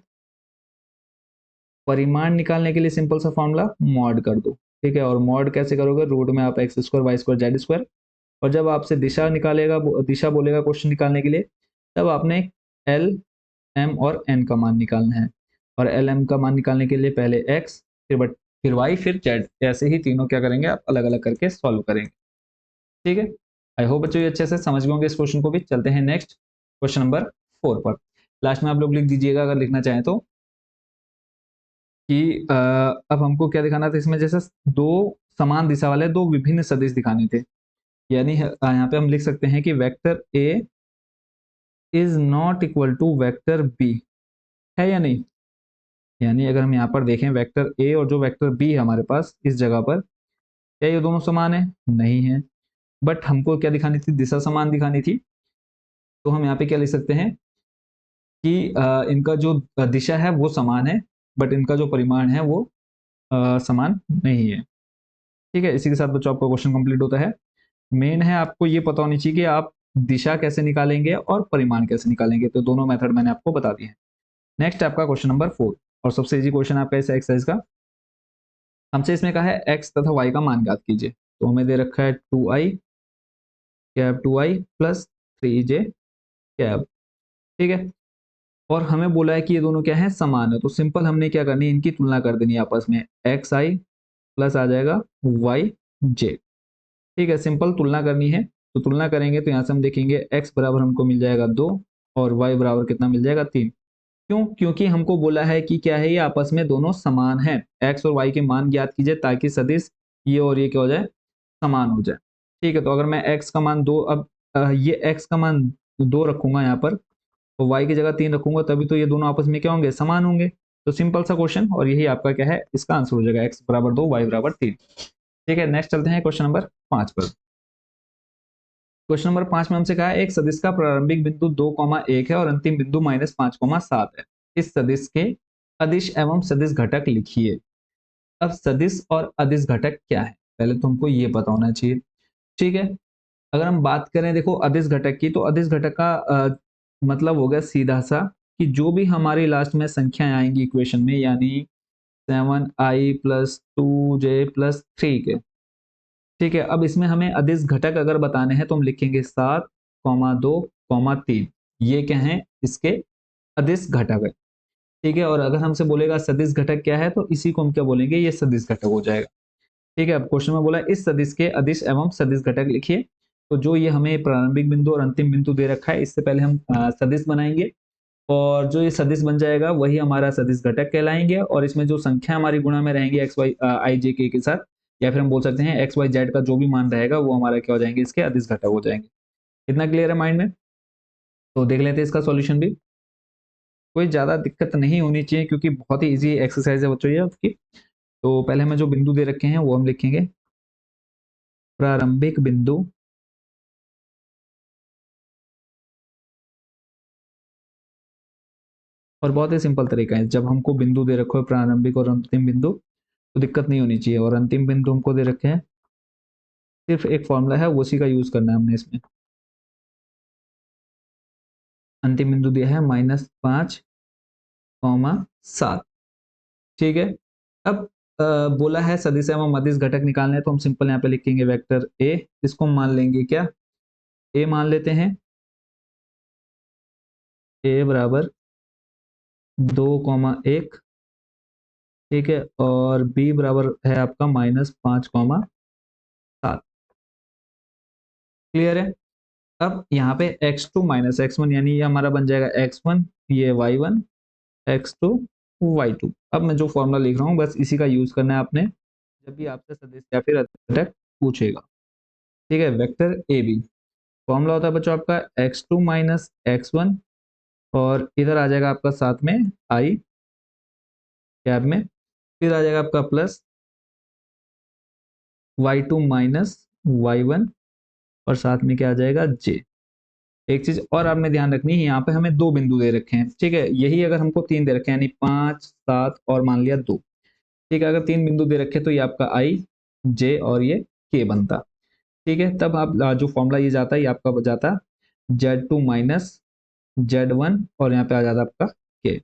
परिमाण निकालने के लिए सिंपल सा फॉर्मूला मॉड कर दो। ठीक है, और मॉड कैसे करोगे, रूट में आप X square Y square Z square, और जब आपसे दिशा निकालेगा, दिशा बोलेगा क्वेश्चन निकालने के लिए, तब आपने एल एम और एन का मान निकालना है। और एल एम का मान निकालने के लिए पहले एक्स, फिर वाई, फिर जेड, ऐसे ही तीनों क्या करेंगे आप अलग अलग करके सॉल्व करेंगे। ठीक है, आई होप बच्चों ये अच्छे से समझ गए होंगे इस क्वेश्चन को भी। चलते हैं नेक्स्ट क्वेश्चन नंबर 4 पर। लास्ट में आप लोग लिख दीजिएगा अगर लिखना चाहें तो, कि अब हमको क्या दिखाना था इसमें, जैसे दो समान दिशा वाले दो विभिन्न सदिश दिखाने थे। यानी यहाँ पे हम लिख सकते हैं कि vector A is not equal to vector B, है या नहीं। यानी अगर हम यहाँ पर देखें वेक्टर ए और जो वेक्टर बी है हमारे पास इस जगह पर, क्या ये दोनों समान है, नहीं है। बट हमको क्या दिखानी थी, दिशा समान दिखानी थी। तो हम यहाँ पे क्या लिख सकते हैं कि इनका जो दिशा है वो समान है, बट इनका जो परिमाण है वो समान नहीं है। ठीक है, इसी के साथ बच्चों आपका क्वेश्चन कंप्लीट होता है। मेन है आपको ये पता होनी चाहिए कि आप दिशा कैसे निकालेंगे और परिमाण कैसे निकालेंगे, तो दोनों मेथड मैंने आपको बता दिए हैं। नेक्स्ट आपका क्वेश्चन नंबर 4, और सबसे इजी क्वेश्चन आपका इस एक्सरसाइज का। हमसे इसमें कहा है एक्स तथा वाई का मान ज्ञात कीजिए। तो हमें दे रखा है 2i cab 2i plus 3j cab. ठीक है, और हमें बोला है कि ये दोनों क्या है, समान है। तो सिंपल हमने क्या करनी है, इनकी तुलना कर देनी है आपस में, एक्स आई प्लस आ जाएगा वाई जे। ठीक है, सिंपल तुलना करनी है। तो तुलना करेंगे तो यहाँ से हम देखेंगे x बराबर हमको मिल जाएगा 2, और y बराबर कितना मिल जाएगा 3। क्यों, क्योंकि हमको बोला है कि क्या है, ये आपस में दोनों समान है। x और y के मान ज्ञात कीजिए ताकि सदिश ये और ये क्या हो जाए, समान हो जाए। ठीक है, तो अगर मैं x का मान 2, अब ये x का मान 2 रखूंगा यहाँ पर, तो y की जगह 3 रखूंगा, तभी तो ये दोनों आपस में क्या होंगे, समान होंगे। तो सिंपल सा क्वेश्चन, और यही आपका क्या है, इसका आंसर हो जाएगा x बराबर 2 y बराबर 3। ठीक है, नेक्स्ट चलते हैं क्वेश्चन नंबर 5 पर। क्वेश्चन नंबर 5 में हमसे कहा है एक सदिश का प्रारंभिक बिंदु 2,1 है और अंतिम बिंदु -5,7 है। इस सदिश के अदिश एवं सदिश घटक लिखिए। अब सदिश और अदिश घटक क्या है, पहले तो हमको ये पता होना चाहिए। ठीक है, अगर हम बात करें देखो अदिश घटक की, तो अदिश घटक का मतलब हो गया सीधा सा, कि जो भी हमारी लास्ट में संख्याएं आएंगी इक्वेशन में, यानी 7i प्लस 2j प्लस 3 के। ठीक है, अब इसमें हमें अदिश घटक अगर बताने हैं तो हम लिखेंगे 7,2,3, ये क्या है, इसके अदिश घटक है। ठीक है, और अगर हमसे बोलेगा सदिश घटक क्या है, तो इसी को हम क्या बोलेंगे, ये सदिश घटक हो जाएगा। ठीक है, अब क्वेश्चन में बोला इस सदिश के अदिश एवं सदिश घटक लिखिए। तो जो ये हमें प्रारंभिक बिंदु और अंतिम बिंदु दे रखा है, इससे पहले हम सदिश बनाएंगे, और जो ये सदिश बन जाएगा वही हमारा सदिश घटक कहलाएंगे। और इसमें जो संख्या हमारी गुणा में रहेंगी एक्स वाई आई जे के साथ, या फिर हम बोल सकते हैं एक्स वाई जेड का जो भी मान रहेगा वो हमारा क्या हो जाएंगे, इसके अदिश घटक हो जाएंगे। इतना क्लियर है माइंड में? तो देख लेते हैं इसका सॉल्यूशन भी। कोई ज़्यादा दिक्कत नहीं होनी चाहिए क्योंकि बहुत ही इजी एक्सरसाइज है बच्चों ये आपकी। तो पहले हमें जो बिंदु दे रखे हैं वो हम लिखेंगे प्रारंभिक बिंदु और बहुत ही सिंपल तरीका है, जब हमको बिंदु दे रखो है प्रारंभिक और अंतिम बिंदु तो दिक्कत नहीं होनी चाहिए। और अंतिम बिंदु हमको दे रखे हैं, सिर्फ एक फॉर्मूला है उसी का यूज करना है हमने इसमें। अंतिम बिंदु दिया है -5, 7। ठीक है। अब बोला है सदिश एवं अदिश घटक निकालने हैं, तो हम सिंपल यहाँ पे लिखेंगे वेक्टर ए। इसको मान लेंगे क्या, ए मान लेते हैं। ए बराबर 2, 1। ठीक है। और बी बराबर है आपका -5, 7। क्लियर है। अब यहाँ पे x2 -x1 यानी ये हमारा बन जाएगा x1, ये y1, x2, y2। अब मैं जो फॉर्मूला लिख रहा हूँ बस इसी का यूज करना है आपने जब भी आपसे सदिश या फिर घटक पूछेगा। ठीक है। वेक्टर ए बी फॉर्मूला होता है बच्चों आपका x2 -x1 और इधर आ जाएगा आपका साथ में i कैब में, फिर आ जाएगा आपका प्लस y2 -y1 और साथ में क्या आ जाएगा j। एक चीज और आपने ध्यान रखनी है, यहाँ पे हमें दो बिंदु दे रखे हैं। ठीक है। यही अगर हमको तीन दे रखे हैं यानी 5, 7 और मान लिया 2। ठीक है। अगर तीन बिंदु दे रखे तो ये आपका i j और ये k बनता। ठीक है। तब आप जो फॉर्मूला ये जाता है ये आपका बच जाता Z2 -Z1 और यहाँ पे आ जाता आपका k।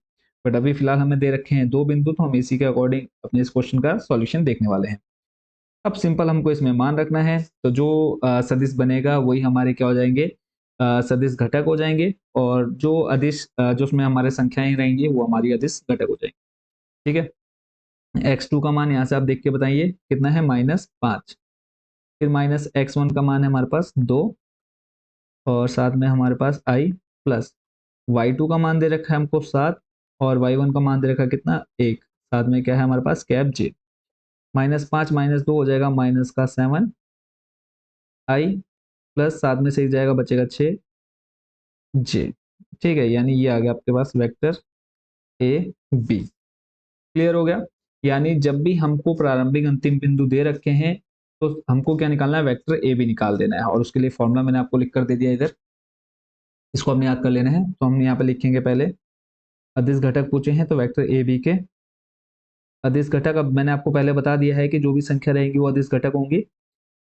बट अभी फिलहाल हमें दे रखे हैं दो बिंदु, तो हम इसी के अकॉर्डिंग अपने इस क्वेश्चन का सॉल्यूशन देखने वाले हैं। अब सिंपल हमको इसमें मान रखना है, तो जो सदिश बनेगा वही हमारे क्या हो जाएंगे, सदिश घटक हो जाएंगे। और जो अदिश जो उसमें हमारे संख्याएं रहेंगी वो हमारी अदिश घटक हो जाएंगी। ठीक है। x2 का मान यहाँ से आप देख के बताइए कितना है, -5। फिर -x1 का मान है हमारे पास 2 और साथ में हमारे पास i प्लस y2 का मान दे रखा है हमको 7 और y1 का मान दे रखा है कितना, 1। साथ में क्या है हमारे पास कैप j। -5 -2 हो जाएगा -7 i प्लस साथ में से एक जाएगा बचेगा 6 j। ठीक है। यानी ये आ गया आपके पास वेक्टर ए बी। क्लियर हो गया। यानी जब भी हमको प्रारंभिक अंतिम बिंदु दे रखे हैं तो हमको क्या निकालना है, वेक्टर ए बी निकाल देना है। और उसके लिए फॉर्मूला मैंने आपको लिख कर दे दिया इधर, इसको हमने याद कर लेना है। तो हम यहाँ पे लिखेंगे पहले अदिश घटक पूछे हैं तो वेक्टर ए बी के अदिश घटक। अब मैंने आपको पहले बता दिया है कि जो भी संख्या रहेगी वो अदिश घटक होंगी।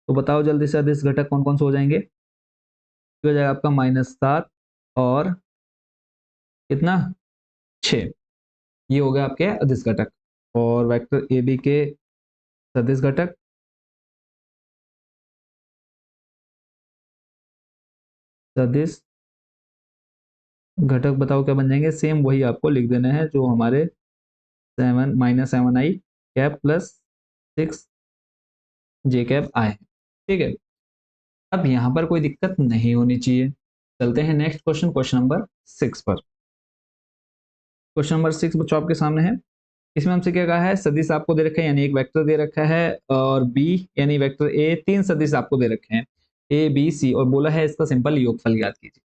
तो बताओ जल्दी से अदिश घटक कौन कौन से हो जाएंगे। हो जाएगा आपका -7 और कितना, 6। ये हो गया आपके अदिश घटक। और वेक्टर ए बी के सदिश घटक, सदिश घटक बताओ क्या बन जाएंगे, सेम वही आपको लिख देना है जो हमारे 7 -7i कैप प्लस 6 जे कैप आए हैं। ठीक है। अब यहाँ पर कोई दिक्कत नहीं होनी चाहिए। चलते हैं नेक्स्ट क्वेश्चन, क्वेश्चन नंबर 6 पर। क्वेश्चन नंबर 6 बच्चों आपके सामने है। इसमें हमसे क्या कहा है, सदिश आपको दे रखा है यानी एक वेक्टर दे रखा है और बी यानी वेक्टर ए, तीन सदिश आपको दे रखे हैं ए बी सी और बोला है इसका सिंपल योगफल याद कीजिए।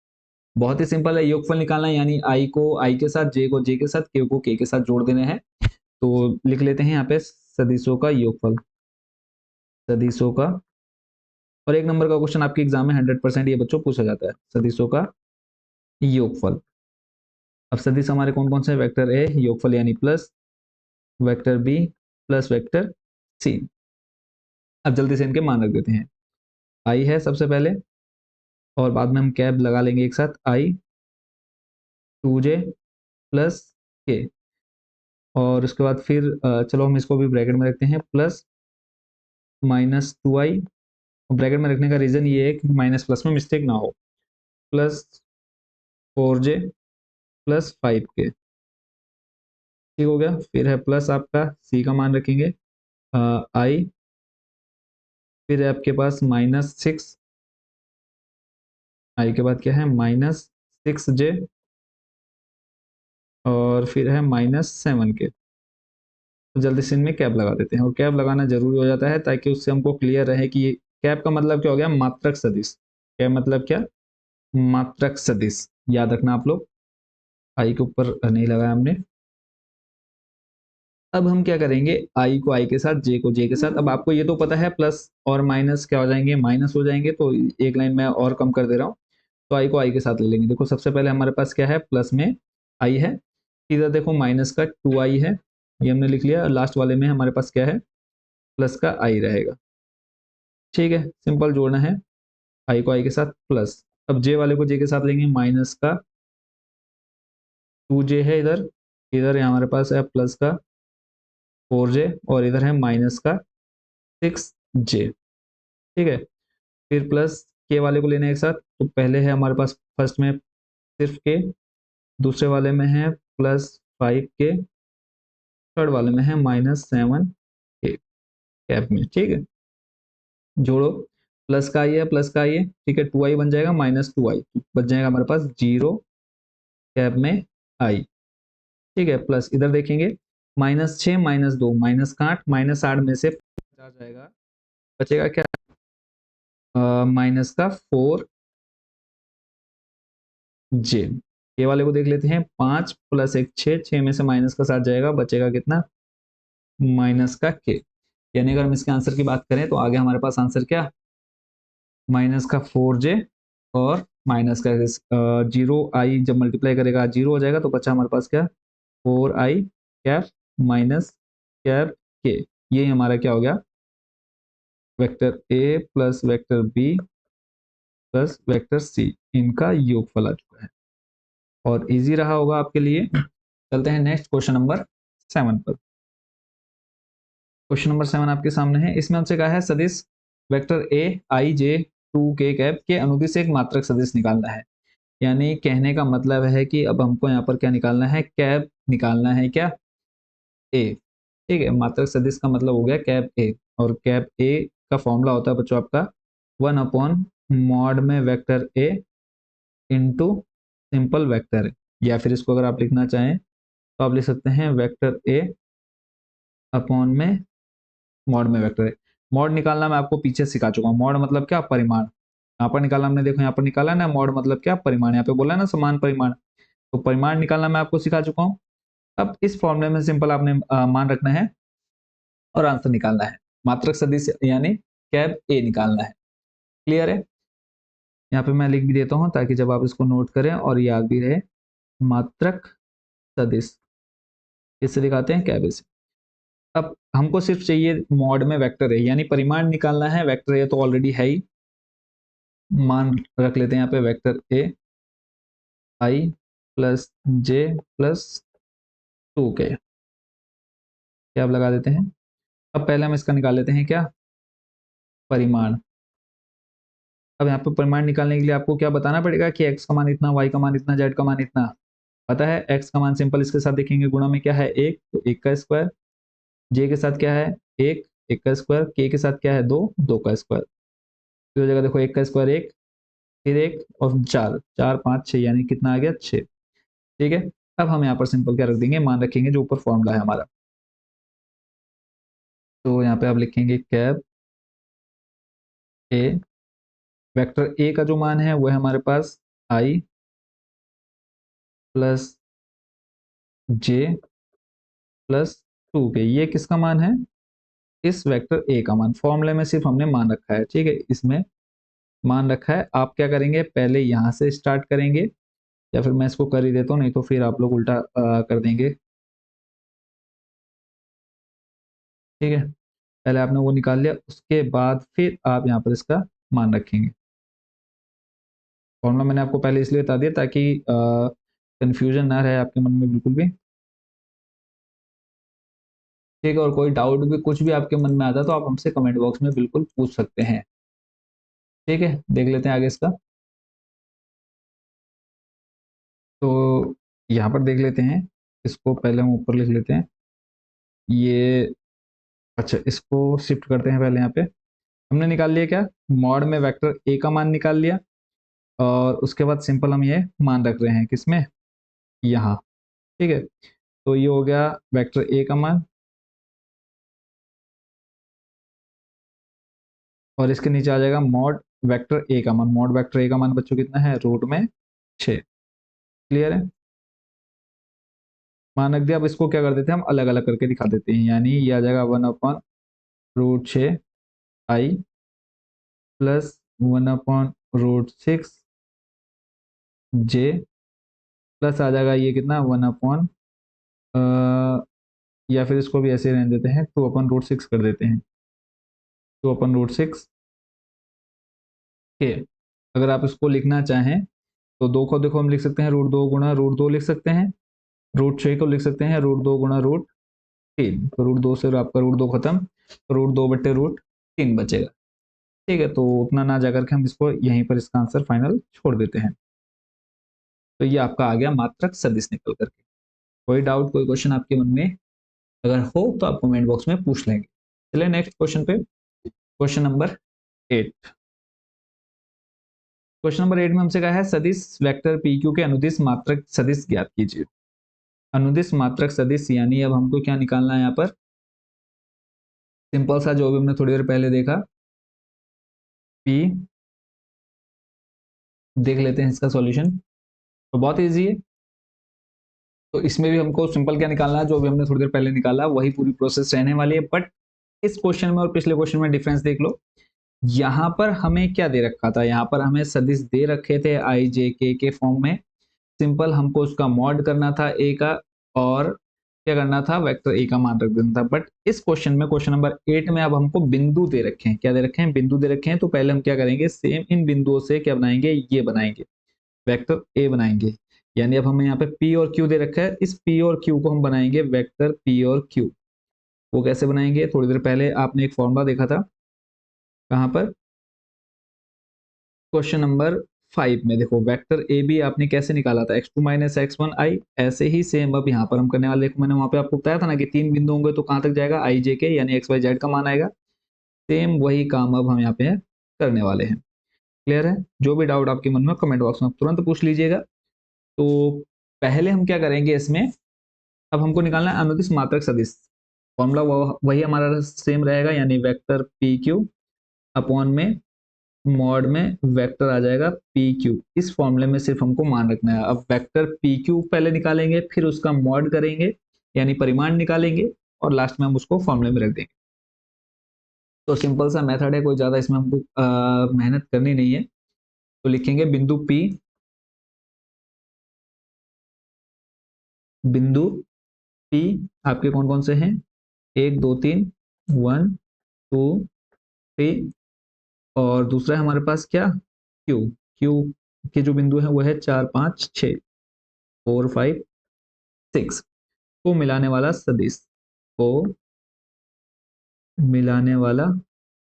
बहुत ही सिंपल है, योगफल निकालना है यानी आई को आई के साथ, जे को जे के साथ, के को के के साथ जोड़ देने हैं। तो लिख लेते हैं यहाँ पे सदिशों का योगफल, सदिशों का। और एक नंबर का क्वेश्चन आपके एग्जाम में 100% ये बच्चों पूछा जाता है, सदिशों का योगफल। अब सदिश हमारे कौन कौन से, वेक्टर ए योगफल यानी plus, vector B plus vector C. अब जल्दी से इनके मान रख देते हैं। आई है सबसे पहले और बाद में हम कैब लगा लेंगे एक साथ, आई 2j प्लस के। और उसके बाद फिर चलो हम इसको भी ब्रैकेट में रखते हैं, प्लस -2i। ब्रैकेट में रखने का रीजन ये है कि माइनस प्लस में मिस्टेक ना हो, प्लस 4j प्लस 5k। ठीक हो गया। फिर है प्लस आपका सी का मान रखेंगे आई, फिर है आपके पास -6, आई के बाद क्या है -6j और फिर है -7k। तो जल्दी से इनमें कैप लगा देते हैं और कैप लगाना जरूरी हो जाता है ताकि उससे हमको क्लियर रहे कि कैप का मतलब क्या हो गया, मात्रक सदिश। कैप मतलब क्या, मात्रक सदिश, याद रखना आप लोग, आई के ऊपर नहीं लगाया हमने। अब हम क्या करेंगे, आई को आई के साथ, जे को जे के साथ। अब आपको ये तो पता है प्लस और माइनस क्या हो जाएंगे, माइनस हो जाएंगे, तो एक लाइन में और कम कर दे रहा हूँ। तो आई को आई के साथ ले लेंगे। देखो सबसे पहले हमारे पास क्या है, प्लस में आई है, इधर देखो माइनस का 2i है, ये हमने लिख लिया। लास्ट वाले में हमारे पास क्या है, प्लस का आई रहेगा। ठीक है, सिंपल जोड़ना है, आई को आई के साथ प्लस। अब जे वाले को जे के साथ लेंगे, माइनस का 2j है इधर, इधर हमारे पास है प्लस का 4j, और इधर है माइनस का 6j। ठीक है, फिर प्लस के वाले को लेना है एक साथ, तो पहले है हमारे पास फर्स्ट में सिर्फ के, दूसरे वाले में है +5 के, थर्ड वाले में है -7 के कैप में। ठीक है, जोड़ो, प्लस का आई है, प्लस का आई है, ठीक है, 2i बन जाएगा, -2i बच जाएगा हमारे पास 0 कैप में आई। ठीक है, प्लस इधर देखेंगे, -6 -2 -8, -8 में से आ जाएगा, बचेगा क्या, माइनस का 4j। ये वाले को देख लेते हैं, 5 + 1 6, 6 में से माइनस का 7 जाएगा, बचेगा कितना, माइनस का k। यानी अगर हम इसके आंसर की बात करें तो आगे हमारे पास आंसर क्या, माइनस का 4j, और माइनस का 0i जब मल्टीप्लाई करेगा 0 हो जाएगा, तो बचा हमारे पास क्या, 4i cap minus cap k। ये हमारा क्या हो गया, vector a plus vector b plus vector c, इनका योगफल आ चुका है, और इजी रहा होगा आपके लिए। चलते हैं नेक्स्ट क्वेश्चन नंबर 7 पर। क्वेश्चन नंबर 7 आपके सामने है, इसमें हमसे कहा है सदिश वेक्टर ए आई जे 2 के कैप के अनुदिश एक मात्रक सदिश निकालना है। यानी कहने का मतलब है कि अब हमको यहाँ पर क्या निकालना है, कैप निकालना है, क्या, ए। ठीक है, मात्रक सदिश का मतलब हो गया कैप ए, और कैप ए का फॉर्मूला होता है बच्चों आपका 1/mod में vector A into simple vector A, या फिर इसको अगर आप लिखना चाहें तो आप लिख सकते हैं वेक्टर ए अपॉन में मॉड में वेक्टर है। मॉड निकालना मैं आपको पीछे सिखा चुका हूँ। मॉड मतलब क्या, परिमाण। यहाँ पर निकाला हमने, देखो यहाँ पर निकाला ना, मॉड मतलब क्या, परिमाण। यहाँ पे बोला ना समान परिमाण, तो परिमाण निकालना मैं आपको सिखा चुका हूँ। अब इस फॉर्मूले में सिंपल आपने मान रखना है और आंसर निकालना है, मात्रक सदिश यानी कैप ए निकालना है। क्लियर है, यहाँ पे मैं लिख भी देता हूँ ताकि जब आप इसको नोट करें और याद भी रहे, मात्रक सदिश इससे दिखाते हैं कैप ए से। अब हमको सिर्फ चाहिए मॉड में वेक्टर है, यानी परिमाण निकालना है, वेक्टर ए तो ऑलरेडी है ही, मान रख लेते हैं यहाँ पे वेक्टर ए आई प्लस जे प्लस 2 के, क्या आप लगा देते हैं। अब पहले हम इसका निकाल लेते हैं क्या, परिमाण। अब यहाँ पे परिमाण निकालने के लिए आपको क्या बताना पड़ेगा कि x का मान इतना, y का मान इतना, z का मान इतना। पता है x का मान सिंपल इसके साथ देखेंगे, गुणा में क्या है 1, तो 1 का स्क्वायर, j के साथ क्या है 1, 1 का स्क्वायर, k के साथ क्या है 2, 2 का स्क्वायर। तो जगह देखो 1 का स्क्वायर 1, फिर 1 और 4, 4 5 6, यानी कितना आ गया 6। ठीक है, अब हम यहाँ पर सिंपल क्या रख देंगे, मान रखेंगे जो ऊपर फॉर्मूला है हमारा। तो यहाँ पे आप लिखेंगे कैप ए, वेक्टर ए का जो मान है वो है हमारे पास आई प्लस जे प्लस 2 के, ये किसका मान है, इस वेक्टर ए का मान। फॉर्मूले में सिर्फ हमने मान रखा है, ठीक है, इसमें मान रखा है। आप क्या करेंगे, पहले यहाँ से स्टार्ट करेंगे, या फिर मैं इसको कर ही देता हूँ, नहीं तो फिर आप लोग उल्टा कर देंगे। ठीक है, पहले आपने वो निकाल लिया, उसके बाद फिर आप यहाँ पर इसका मान रखेंगे। फॉर्मूला मैंने आपको पहले इसलिए बता दिया ताकि कंफ्यूजन ना रहे आपके मन में बिल्कुल भी। ठीक है, और कोई डाउट भी कुछ भी आपके मन में आता है तो आप हमसे कमेंट बॉक्स में बिल्कुल पूछ सकते हैं। ठीक है, देख लेते हैं आगे इसका। तो यहाँ पर देख लेते हैं, इसको पहले हम ऊपर लिख लेते हैं ये। अच्छा, इसको शिफ्ट करते हैं, पहले यहाँ पे हमने निकाल लिया क्या, मॉड में वेक्टर ए का मान निकाल लिया, और उसके बाद सिंपल हम ये मान रख रहे हैं किसमें, यहाँ। ठीक है, तो ये हो गया वेक्टर ए का मान, और इसके नीचे आ जाएगा मॉड वेक्टर ए का मान, मॉड वेक्टर ए का मान बच्चों कितना है, रूट में 6। क्लियर है, मान रख दिया। अब इसको क्या कर देते हैं हम, अलग अलग करके दिखा देते हैं, यानी ये आ जाएगा 1/√6 i प्लस 1/√6 j प्लस आ जाएगा ये कितना 1 या फिर इसको भी ऐसे रहने देते हैं, 2/√6 कर देते हैं, 2/√6 के। अगर आप इसको लिखना चाहें तो दो को देखो हम लिख सकते हैं √2 गुणा √2 लिख सकते हैं, √6 को लिख सकते हैं √2 गुणा √3, तो √2 से आपका √2 खत्म, तो √2/√3 बचेगा। ठीक है, तो उतना ना जाकर के हम इसको यहीं पर इसका आंसर फाइनल छोड़ देते हैं। तो ये आपका आ गया मात्रक सदिश निकल करके। कोई डाउट, कोई क्वेश्चन आपके मन में अगर हो तो आप कमेंट बॉक्स में पूछ लेंगे। चलिए नेक्स्ट क्वेश्चन पे, क्वेश्चन नंबर 8। क्वेश्चन नंबर 8 में हमसे कहा है सदिश वेक्टर पी क्यू के अनुदिश मात्रक सदिश ज्ञात कीजिए। अनुदिश मात्रक सदिश यानी अब हमको क्या निकालना है यहाँ पर, सिंपल सा जो भी हमने थोड़ी देर पहले देखा, पी, देख लेते हैं इसका सॉल्यूशन। तो बहुत इजी है, तो इसमें भी हमको सिंपल क्या निकालना है, जो भी हमने थोड़ी देर पहले निकाला वही पूरी प्रोसेस रहने वाली है। बट इस क्वेश्चन में और पिछले क्वेश्चन में डिफरेंस देख लो। यहाँ पर हमें क्या दे रखा था, यहाँ पर हमें सदिश दे रखे थे आई जे के फॉर्म में। सिंपल हमको उसका मॉड करना था ए का, और क्या करना था, वेक्टर ए का मान रख देना था। बट इस क्वेश्चन में, क्वेश्चन नंबर 8 में अब हमको बिंदु दे रखे हैं। क्या दे रखे हैं, बिंदु दे रखे हैं। तो पहले हम क्या करेंगे, सेम इन बिंदुओं से क्या बनाएंगे, ये बनाएंगे, वेक्टर ए बनाएंगे। यानी अब हमें यहाँ पे पी और क्यू दे रखा है, इस पी और क्यू को हम बनाएंगे वेक्टर पी और क्यू। वो कैसे बनाएंगे, थोड़ी देर पहले आपने एक फॉर्मूला देखा था, कहाँ पर, क्वेश्चन नंबर 5 में। देखो वेक्टर ए बी आपने कैसे निकाला था, x2 माइनस x1 i। ऐसे ही सेम अब यहाँ पर हम करने वाले। देखो मैंने वहां पे आपको बताया था ना कि 3 बिंदु होंगे तो कहाँ तक जाएगा, आई जे के, यानी एक्स वाई जेड का मान आएगा। सेम वही काम अब हम यहाँ पे करने वाले हैं। क्लियर है, जो भी डाउट आपके मन में कमेंट बॉक्स में तुरंत पूछ लीजिएगा। तो पहले हम क्या करेंगे इसमें, अब हमको निकालना है अनुदिश मात्रक सदिश। फॉर्मूला वही हमारा सेम रहेगा, यानी वेक्टर पी क्यू अपॉन में मॉड में वेक्टर आ जाएगा पी क्यू। इस फॉर्मूले में सिर्फ हमको मान रखना है। अब वेक्टर पी क्यू पहले निकालेंगे, फिर उसका मॉड करेंगे यानी परिमाण निकालेंगे, और लास्ट में हम उसको फॉर्मूले में रख देंगे। तो सिंपल सा मेथड है, कोई ज्यादा इसमें हमको मेहनत करनी नहीं है। तो लिखेंगे बिंदु पी, बिंदु पी आपके कौन कौन से हैं, 1 2 3, 1 2 3, और दूसरा है हमारे पास क्या, क्यू। क्यू के जो बिंदु है वो है 4 5 6, 4 5 6 को मिलाने वाला सदिश, को मिलाने वाला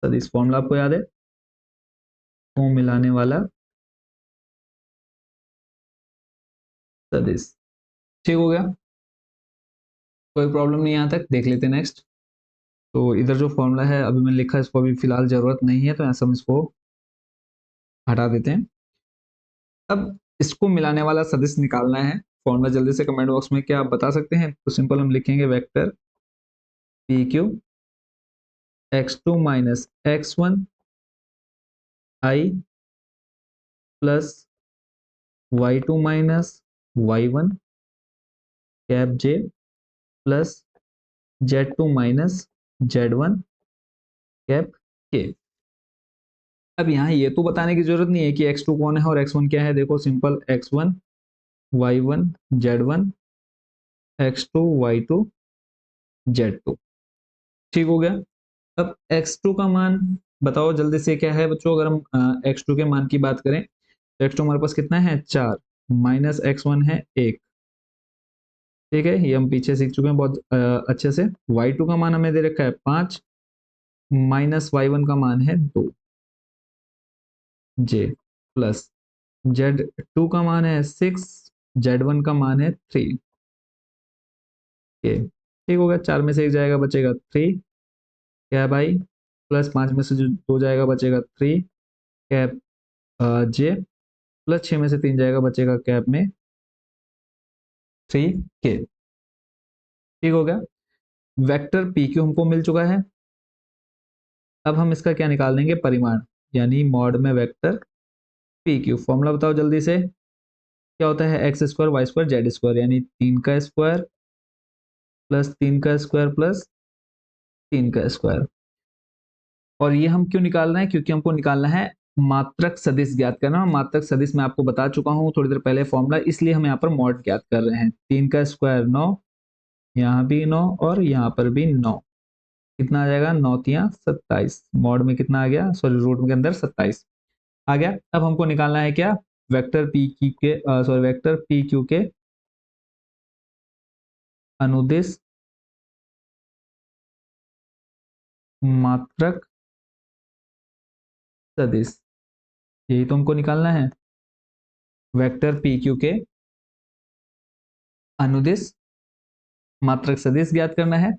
सदिश। फॉर्मूला आपको याद है, को मिलाने वाला सदिश। ठीक हो गया, कोई प्रॉब्लम नहीं, यहाँ तक देख लेते हैं नेक्स्ट। तो इधर जो फॉर्मूला है अभी मैंने लिखा है, इसको अभी फिलहाल जरूरत नहीं है, तो ऐसा हम इसको हटा देते हैं। अब इसको मिलाने वाला सदिश निकालना है। फॉर्मूला जल्दी से कमेंट बॉक्स में क्या आप बता सकते हैं, तो सिंपल हम लिखेंगे vector P Q x2 minus x1 i plus y2 minus y1 cap j plus z2 minus z1 cap k। अब यहाँ ये तो बताने की जरूरत नहीं है कि x2 कौन है और x1 क्या है। देखो simple, x1 y1 z1, x2 y2 z2। ठीक हो गया। अब x2 का मान बताओ जल्दी से क्या है बच्चों। अगर हम x2 के मान की बात करें तो x2 हमारे पास कितना है, 4, माइनस x1 है 1। ठीक है, ये हम पीछे सीख चुके हैं बहुत अच्छे से। y2 का मान हमें दे रखा है 5, माइनस y1 का मान है 2 j प्लस z2 का मान है 6, z1 का मान है 3 के। ठीक हो गया, 4 में से एक जाएगा बचेगा 3 क्या भाई, प्लस 5 में से जो 2 जाएगा बचेगा 3 कैप जे, प्लस 6 में से 3 जाएगा बचेगा कैप में 3 के। ठीक हो गया, वेक्टर पी क्यू हमको मिल चुका है। अब हम इसका क्या निकाल देंगे, परिमाण, यानी मॉड में वेक्टर पी क्यू। फॉर्मूला बताओ जल्दी से, क्या होता है? X square Y square Z square, यानी 3 का स्क्वायर प्लस 3 का स्क्वायर प्लस 3 का स्क्वायर। और ये हम क्यों निकाल रहे हैं? क्योंकि हमको निकालना है मात्रक सदिश ज्ञात करना। और मात्रक सदिश मैं आपको बता चुका हूँ थोड़ी देर पहले फॉर्मूला, इसलिए हम यहाँ पर मॉड ज्ञात कर रहे हैं। 3 का स्क्वायर 9, यहाँ भी 9 और यहाँ पर भी 9। कितना आ जाएगा? 9 × 3 = 27। मॉड में कितना आ गया? सॉरी, रूट के अंदर 27 आ गया। अब हमको निकालना है क्या? वेक्टर पी क्यू के सॉरी वेक्टर पी क्यू के अनुदिश मात्रक सदिश, यही तो हमको निकालना है। वेक्टर पी क्यू के अनुदिश मात्रक सदिश ज्ञात करना है।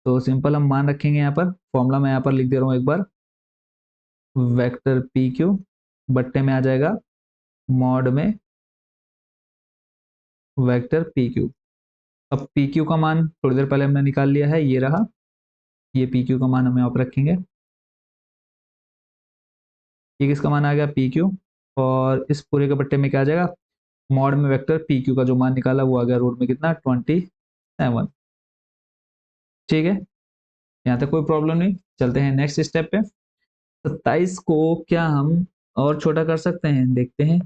तो सिंपल हम मान रखेंगे यहाँ पर, फॉर्मूला मैं यहाँ पर लिख दे रहा हूँ एक बार। वेक्टर पी क्यू बट्टे में आ जाएगा मॉड में वेक्टर पी क्यू। अब पी क्यू का मान थोड़ी देर पहले हमने निकाल लिया है, ये रहा। ये पी क्यू का मान हम यहाँ पर रखेंगे। ये किसका मान आ गया? P Q. और इस पूरे के बट्टे में क्या आ जाएगा? मॉड में वेक्टर पी क्यू का जो मान निकाला वो आ गया रूट में कितना? 27। ठीक है, यहाँ तक कोई प्रॉब्लम नहीं। चलते हैं नेक्स्ट स्टेप पे। 27 को क्या हम और छोटा कर सकते हैं? देखते हैं।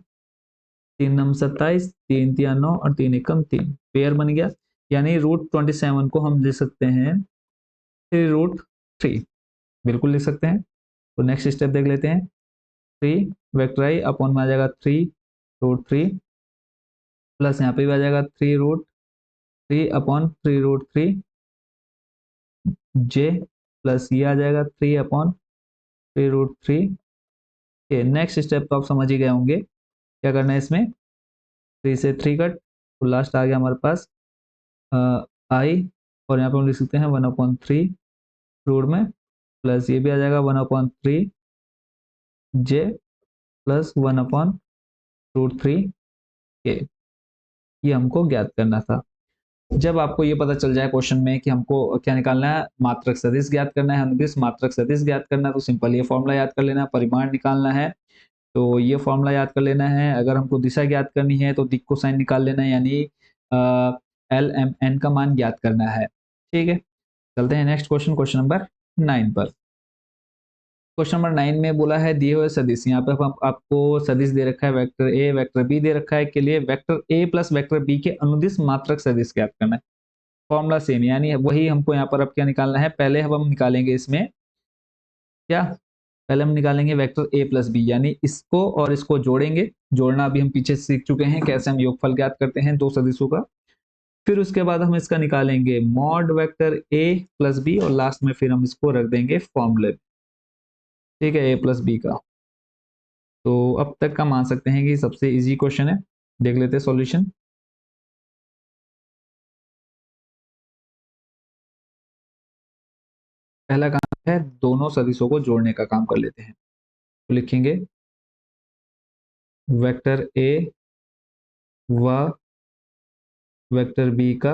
3 × 9 = 27, 3 × 3 = 9 और 3 × 1 = 3, पेयर बन गया। यानी √27 को हम लिख सकते हैं 3√3, बिल्कुल लिख सकते हैं। तो नेक्स्ट स्टेप देख लेते हैं। 3 वेक्टर आई अपॉन में आ जाएगा 3√3 प्लस यहाँ पे भी आ जाएगा 3√3 अपॉन 3√3 जे प्लस ये आ जाएगा 3/3√3 के। नेक्स्ट स्टेप तो आप समझ ही गए होंगे क्या करना है इसमें। 3 से 3 कट, तो लास्ट आ गया हमारे पास आई, और यहाँ पे हम लिख सकते हैं 1/3 रूट में, प्लस ये भी आ जाएगा 1/3 जे प्लस 1/√3 के। ये हमको ज्ञात करना था। जब आपको ये पता चल जाए क्वेश्चन में कि हमको क्या निकालना है, मात्रक सदिश ज्ञात करना है, अनुदिश मात्रक सदिश ज्ञात करना है, तो सिंपल ये फॉर्मूला याद कर लेना है। परिमाण निकालना है तो ये फॉर्मूला याद कर लेना है। अगर हमको दिशा ज्ञात करनी है तो दिक् कोसाइन निकाल लेना है, यानी एल एम एन का मान ज्ञात करना है। ठीक है, चलते हैं नेक्स्ट क्वेश्चन, क्वेश्चन नंबर 9 पर। क्वेश्चन नंबर 9 में बोला है दिए हुए सदिश, यहाँ पे आपको सदिश दे रखा है वेक्टर ए वेक्टर बी दे रखा है, के लिए vector A plus vector B के अनुदिश मात्रक सदिश ज्ञात करना है। फॉर्मूला सेम, यानी वही हमको यहाँ पर अब क्या निकालना है। पहले हम निकालेंगे इसमें क्या, पहले हम निकालेंगे वेक्टर ए प्लस बी, यानी इसको और इसको जोड़ेंगे। जोड़ना अभी हम पीछे सीख चुके हैं, कैसे हम योगफल ज्ञात करते हैं दो सदिशों का। फिर उसके बाद हम इसका निकालेंगे mod vector A plus B, और लास्ट में फिर हम इसको रख देंगे फॉर्मूले। ठीक है, ए प्लस बी का। तो अब तक का मान सकते हैं कि सबसे इजी क्वेश्चन है। देख लेते हैं सॉल्यूशन। पहला काम है दोनों सदिशों को जोड़ने का काम कर लेते हैं। तो लिखेंगे वेक्टर ए व वेक्टर बी का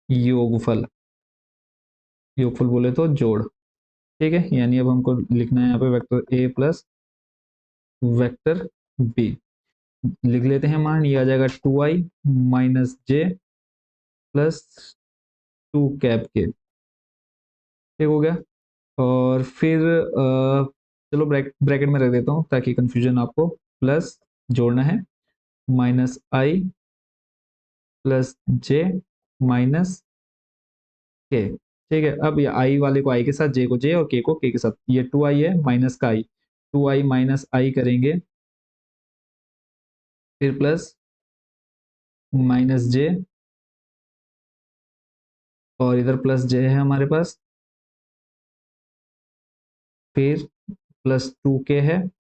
योगफल, योगफल बोले तो जोड़। ठीक है, यानी अब हमको लिखना है यहाँ पे vector A plus vector B. लिख लेते हैं मान, ये आ जाएगा 2i माइनस जे प्लस 2 कैप के। ठीक हो गया। और फिर चलो ब्रैकेट में रख देता हूँ ताकि कंफ्यूजन आपको, प्लस जोड़ना है माइनस आई प्लस जे माइनस के। ठीक है, अब ये आई वाले को आई के साथ, जे को जे और के साथ, ये 2i है माइनस का आई, 2i माइनस आई करेंगे, फिर प्लस माइनस जे, और इधर प्लस जे है हमारे पास, फिर प्लस 2 के है,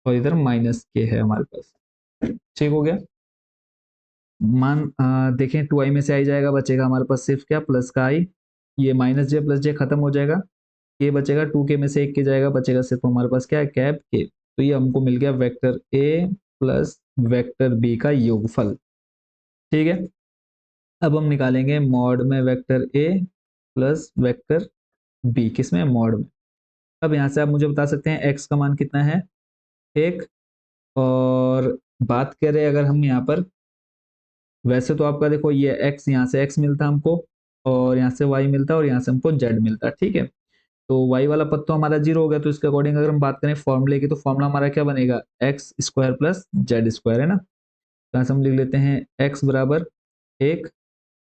और इधर माइनस के है हमारे पास। ठीक हो गया। मान देखें 2i में से आई जाएगा, बचेगा हमारे पास सिर्फ क्या, प्लस का आई। ये माइनस जे प्लस जे खत्म हो जाएगा, ये बचेगा 2 के में से एक के जाएगा, बचेगा सिर्फ हमारे पास क्या है, कैप के। तो ये हमको मिल गया vector A plus vector B का योगफल। ठीक है, अब हम निकालेंगे मॉड में vector A plus vector B, किसमें, मॉड में। अब यहाँ से आप मुझे बता सकते हैं x का मान कितना है, 1। और बात करें अगर हम यहाँ पर, वैसे तो आपका देखो ये x, यहाँ से x मिलता हमको, और यहाँ से y मिलता और यहाँ से हमको z मिलता, ठीक है। तो y वाला पद तो हमारा 0 हो गया, तो इसके अकॉर्डिंग अगर हम बात करें फॉर्मूले की, तो फॉर्मूला हमारा क्या बनेगा, x square plus Z square, है ना। तो यहाँ से हम लिख लेते हैं x बराबर 1,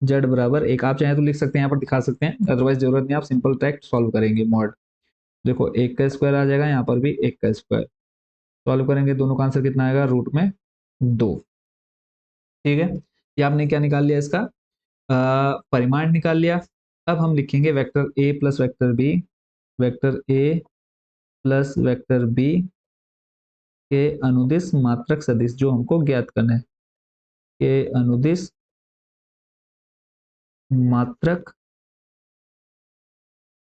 z बराबर 1। आप चाहें तो लिख सकते हैं, यहाँ पर दिखा सकते हैं, अदरवाइज जरूरत नहीं, आप सिंपल ट्रैक्ट सॉल्व करेंगे मॉड। देखो 1 का स्क्वायर आ जाएगा, यहाँ पर भी 1 का स्क्वायर, सॉल्व करेंगे, दोनों का आंसर कितना आएगा, रूट में 2। ठीक है, ये आपने क्या निकाल लिया, इसका परिमाण निकाल लिया। अब हम लिखेंगे vector A plus vector B, vector A plus vector B के अनुदिश मात्रक सदिश जो हमको ज्ञात करना है, के अनुदिश मात्रक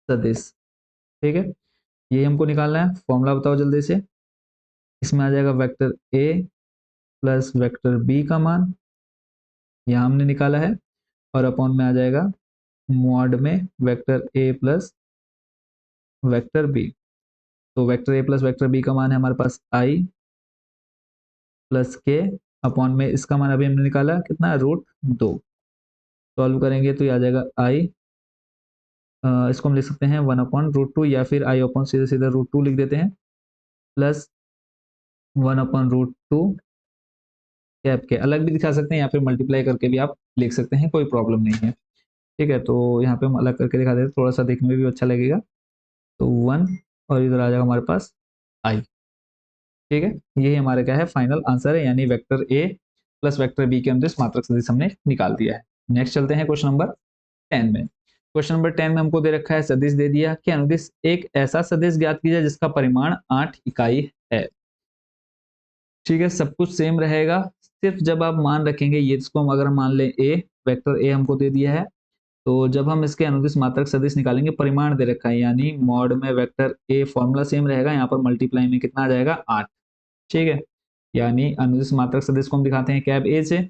सदिश। ठीक है, ये हमको निकालना है, फॉर्मूला बताओ जल्दी से। इसमें आ जाएगा vector A plus vector B का मान, यहाँ हमने निकाला है, और अपॉन में आ जाएगा मॉड में vector A plus vector B. तो vector A plus vector B का मान है हमारे पास आई प्लस के, अपॉन में इसका मान अभी हमने निकाला कितना, रूट 2। सॉल्व करेंगे तो ये आ जाएगा आई, इसको हम लिख सकते हैं 1/√2, या फिर आई अपॉन सीधे सीधे √2 लिख देते हैं, प्लस 1/√2 कैप के, अलग भी दिखा सकते हैं या फिर मल्टीप्लाई करके भी आप लिख सकते हैं, कोई प्रॉब्लम नहीं है। ठीक है, तो यहाँ पे हम अलग करके दिखा देते हैं, थोड़ा सा देखने में भी अच्छा लगेगा। तो 1, और इधर आ जाएगा हमारे पास आई। ठीक है, यही हमारे क्या है, फाइनल आंसर है, यानी vector A plus vector B के अनुदिश मात्रक सदिश हमने निकाल दिया है। नेक्स्ट चलते हैं क्वेश्चन नंबर 10 में। क्वेश्चन नंबर 10 में हमको दे रखा है, सदिश दे दिया कि अनुदिश एक ऐसा सदिश ज्ञात कीजिए जिसका परिमाण 8 इकाई है। ठीक है, सब कुछ सेम रहेगा, सिर्फ जब आप मान रखेंगे ये, इसको हम अगर मान लें ए, वेक्टर ए हमको दे दिया है, तो जब हम इसके अनुदिश मात्रक सदिश निकालेंगे, परिमाण दे रखा है, यानी मॉड में वेक्टर ए, फॉर्मूला सेम रहेगा, यहाँ पर मल्टीप्लाई में कितना आ जाएगा, 8। ठीक है, यानी अनुदिश मात्रक सदिश को हम दिखाते हैं कैब ए से।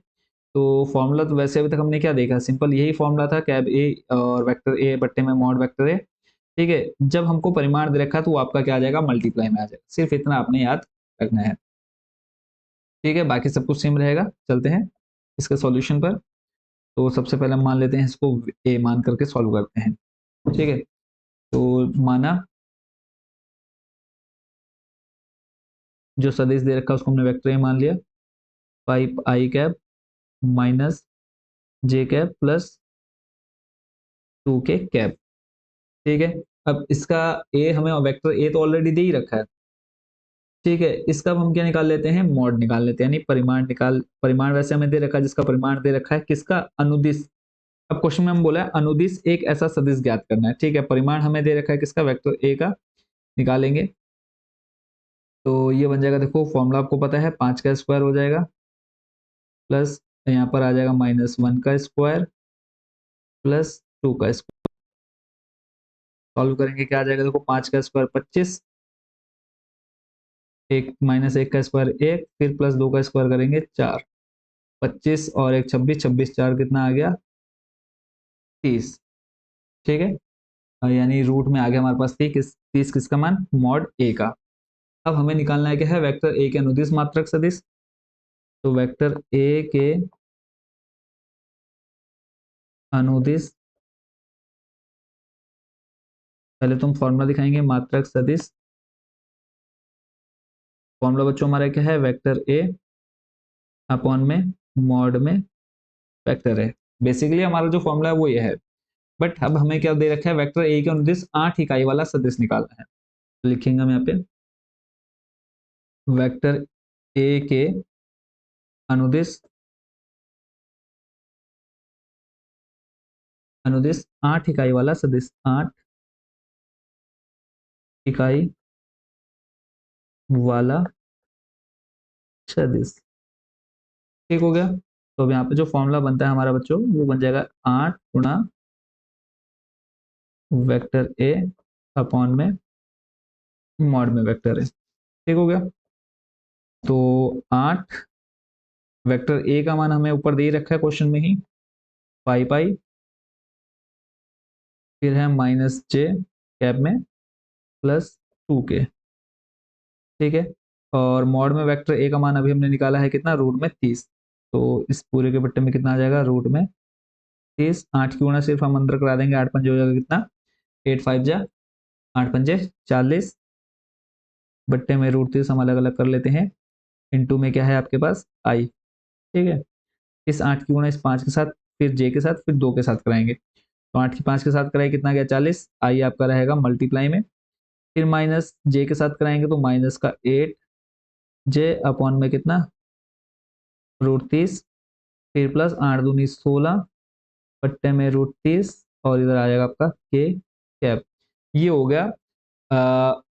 तो फॉर्मूला तो वैसे अभी तक हमने क्या देखा, सिंपल यही फॉर्मूला था, कैब ए और वेक्टर ए बट्टे में मॉड वेक्टर ए। ठीक है, जब हमको परिमाण दे रखा है तो वो आपका क्या आ जाएगा, मल्टीप्लाई में आ जाएगा, सिर्फ इतना आपने याद रखना है। ठीक है, बाकी सब कुछ सेम रहेगा। चलते हैं इसके सॉल्यूशन पर। तो सबसे पहले हम मान लेते हैं इसको ए मान करके सॉल्व करते हैं। ठीक है, तो माना जो सदिश दे रखा है उसको हमने वेक्टर ए मान लिया, 5 i cap minus J cap plus 2 के कैप। ठीक है, अब इसका ए हमें वेक्टर ए तो ऑलरेडी दे ही रखा है। ठीक है, इसका अब हम क्या निकाल लेते हैं, मॉड निकाल लेते हैं, यानी परिमाण निकाल, परिमाण वैसे हमें दे रखा है, जिसका परिमाण दे रखा है किसका, अनुदिश। अब क्वेश्चन में हम बोला है अनुदिश एक ऐसा सदिश ज्ञात करना है। ठीक है, परिमाण हमें दे रखा है किसका, वेक्टर ए का, निकालेंगे तो ये बन जाएगा, देखो फॉर्मूला आपको पता है, 5 का स्क्वायर हो जाएगा, प्लस यहाँ पर आ जाएगा -1 का स्क्वायर प्लस 2 का स्क्वायर। सॉल्व करेंगे क्या आ जाएगा, देखो 5 का स्क्वायर 25, एक -1 का स्क्वायर 1, फिर प्लस 2 का स्क्वायर करेंगे 4, 25 और 1 26, 26 4 कितना आ गया, 30। ठीक है, यानी रूट में आ गया हमारे पास 30, किसका मान, मॉड ए का। अब हमें निकालना है क्या है, वेक्टर ए के अनुदिश मात्रक सदिश। तो वेक्टर ए के अनुदिश, पहले तुम फॉर्मूला दिखाएंगे, मात्रक सदिश। फॉर्मूला बच्चों हमारा क्या है, वेक्टर ए अपॉन में मॉड में वेक्टर है। बेसिकली हमारा जो फॉर्मूला है वो ये है, बट अब हमें क्या दे रखा है, वेक्टर ए के अनुदिश 8 इकाई वाला सदिश निकालना है। तो लिखेंगे हम यहाँ पे वेक्टर ए के अनुदिश, अनुदिश 8 इकाई वाला सदिश, 8 इकाई वाला सदिश। ठीक हो गया, तो अब यहाँ पे जो फॉर्मूला बनता है हमारा बच्चों, वो बन जाएगा 8 गुणा वेक्टर ए अपॉन में मॉड में वेक्टर है। ठीक हो गया, तो 8, वेक्टर ए का मान हमें ऊपर दे ही रखा है क्वेश्चन में ही, 5 i, फिर है -j कैप में प्लस 2k, ठीक है। और मॉड में वेक्टर ए का मान अभी हमने निकाला है कितना, रूट में 30। तो इस पूरे के बट्टे में कितना आ जाएगा, रूट में 30। 8 की गुणा सिर्फ हम अंदर करा देंगे, 8 पंजे हो जाएगा कितना, 8 5 जा 8 पंजे 40, बट्टे में रूट 30 हम अलग अलग कर लेते हैं, इनटू में क्या है आपके पास आई, ठीक है। इस 8 की गुणा इस 5 के साथ, फिर जे के साथ, फिर 2 के साथ कराएंगे, तो 8 की 5 के साथ कराए कितना गया 40, आई आपका रहेगा मल्टीप्लाई में, फिर माइनस जे के साथ कराएंगे तो माइनस का 8 जे अपॉन में कितना, रूट 30, फिर प्लस 8 दूनी 16, पट्टे में रूट 30, और इधर आ जाएगा आपका के कैप। ये हो गया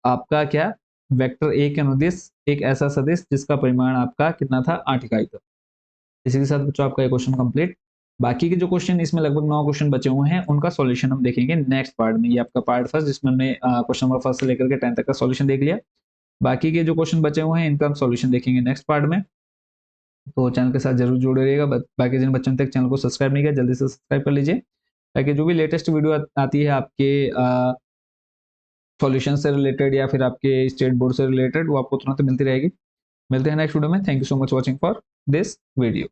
आपका क्या, वेक्टर ए के अनुदिश एक ऐसा सदिश जिसका परिमाण आपका कितना था, 8 इकाई था। इसी के साथ बच्चों आपका ये क्वेश्चन कंप्लीट। बाकी के जो क्वेश्चन, इसमें लगभग 9 क्वेश्चन बचे हुए हैं, उनका सॉल्यूशन हम देखेंगे नेक्स्ट पार्ट में। ये आपका पार्ट फर्स्ट, जिसमें हमने क्वेश्चन नंबर फर्स्ट से लेकर के 10 तक का सॉल्यूशन देख लिया। बाकी के जो क्वेश्चन बचे हुए हैं इनका हम सॉल्यूशन देखेंगे नेक्स्ट पार्ट में। तो चैनल के साथ जरूर जुड़े रहिएगा। बाकी जिन बच्चों ने तक चैनल को सब्सक्राइब नहीं किया, जल्दी से सब्सक्राइब कर लीजिए, ताकि जो भी लेटेस्ट वीडियो आती है आपके सॉल्यूशन से रिलेटेड या फिर आपके स्टेट बोर्ड से रिलेटेड, वो आपको तुरंत मिलती रहेगी। मिलते हैं नेक्स्ट वीडियो में। Thank you so much watching for this video.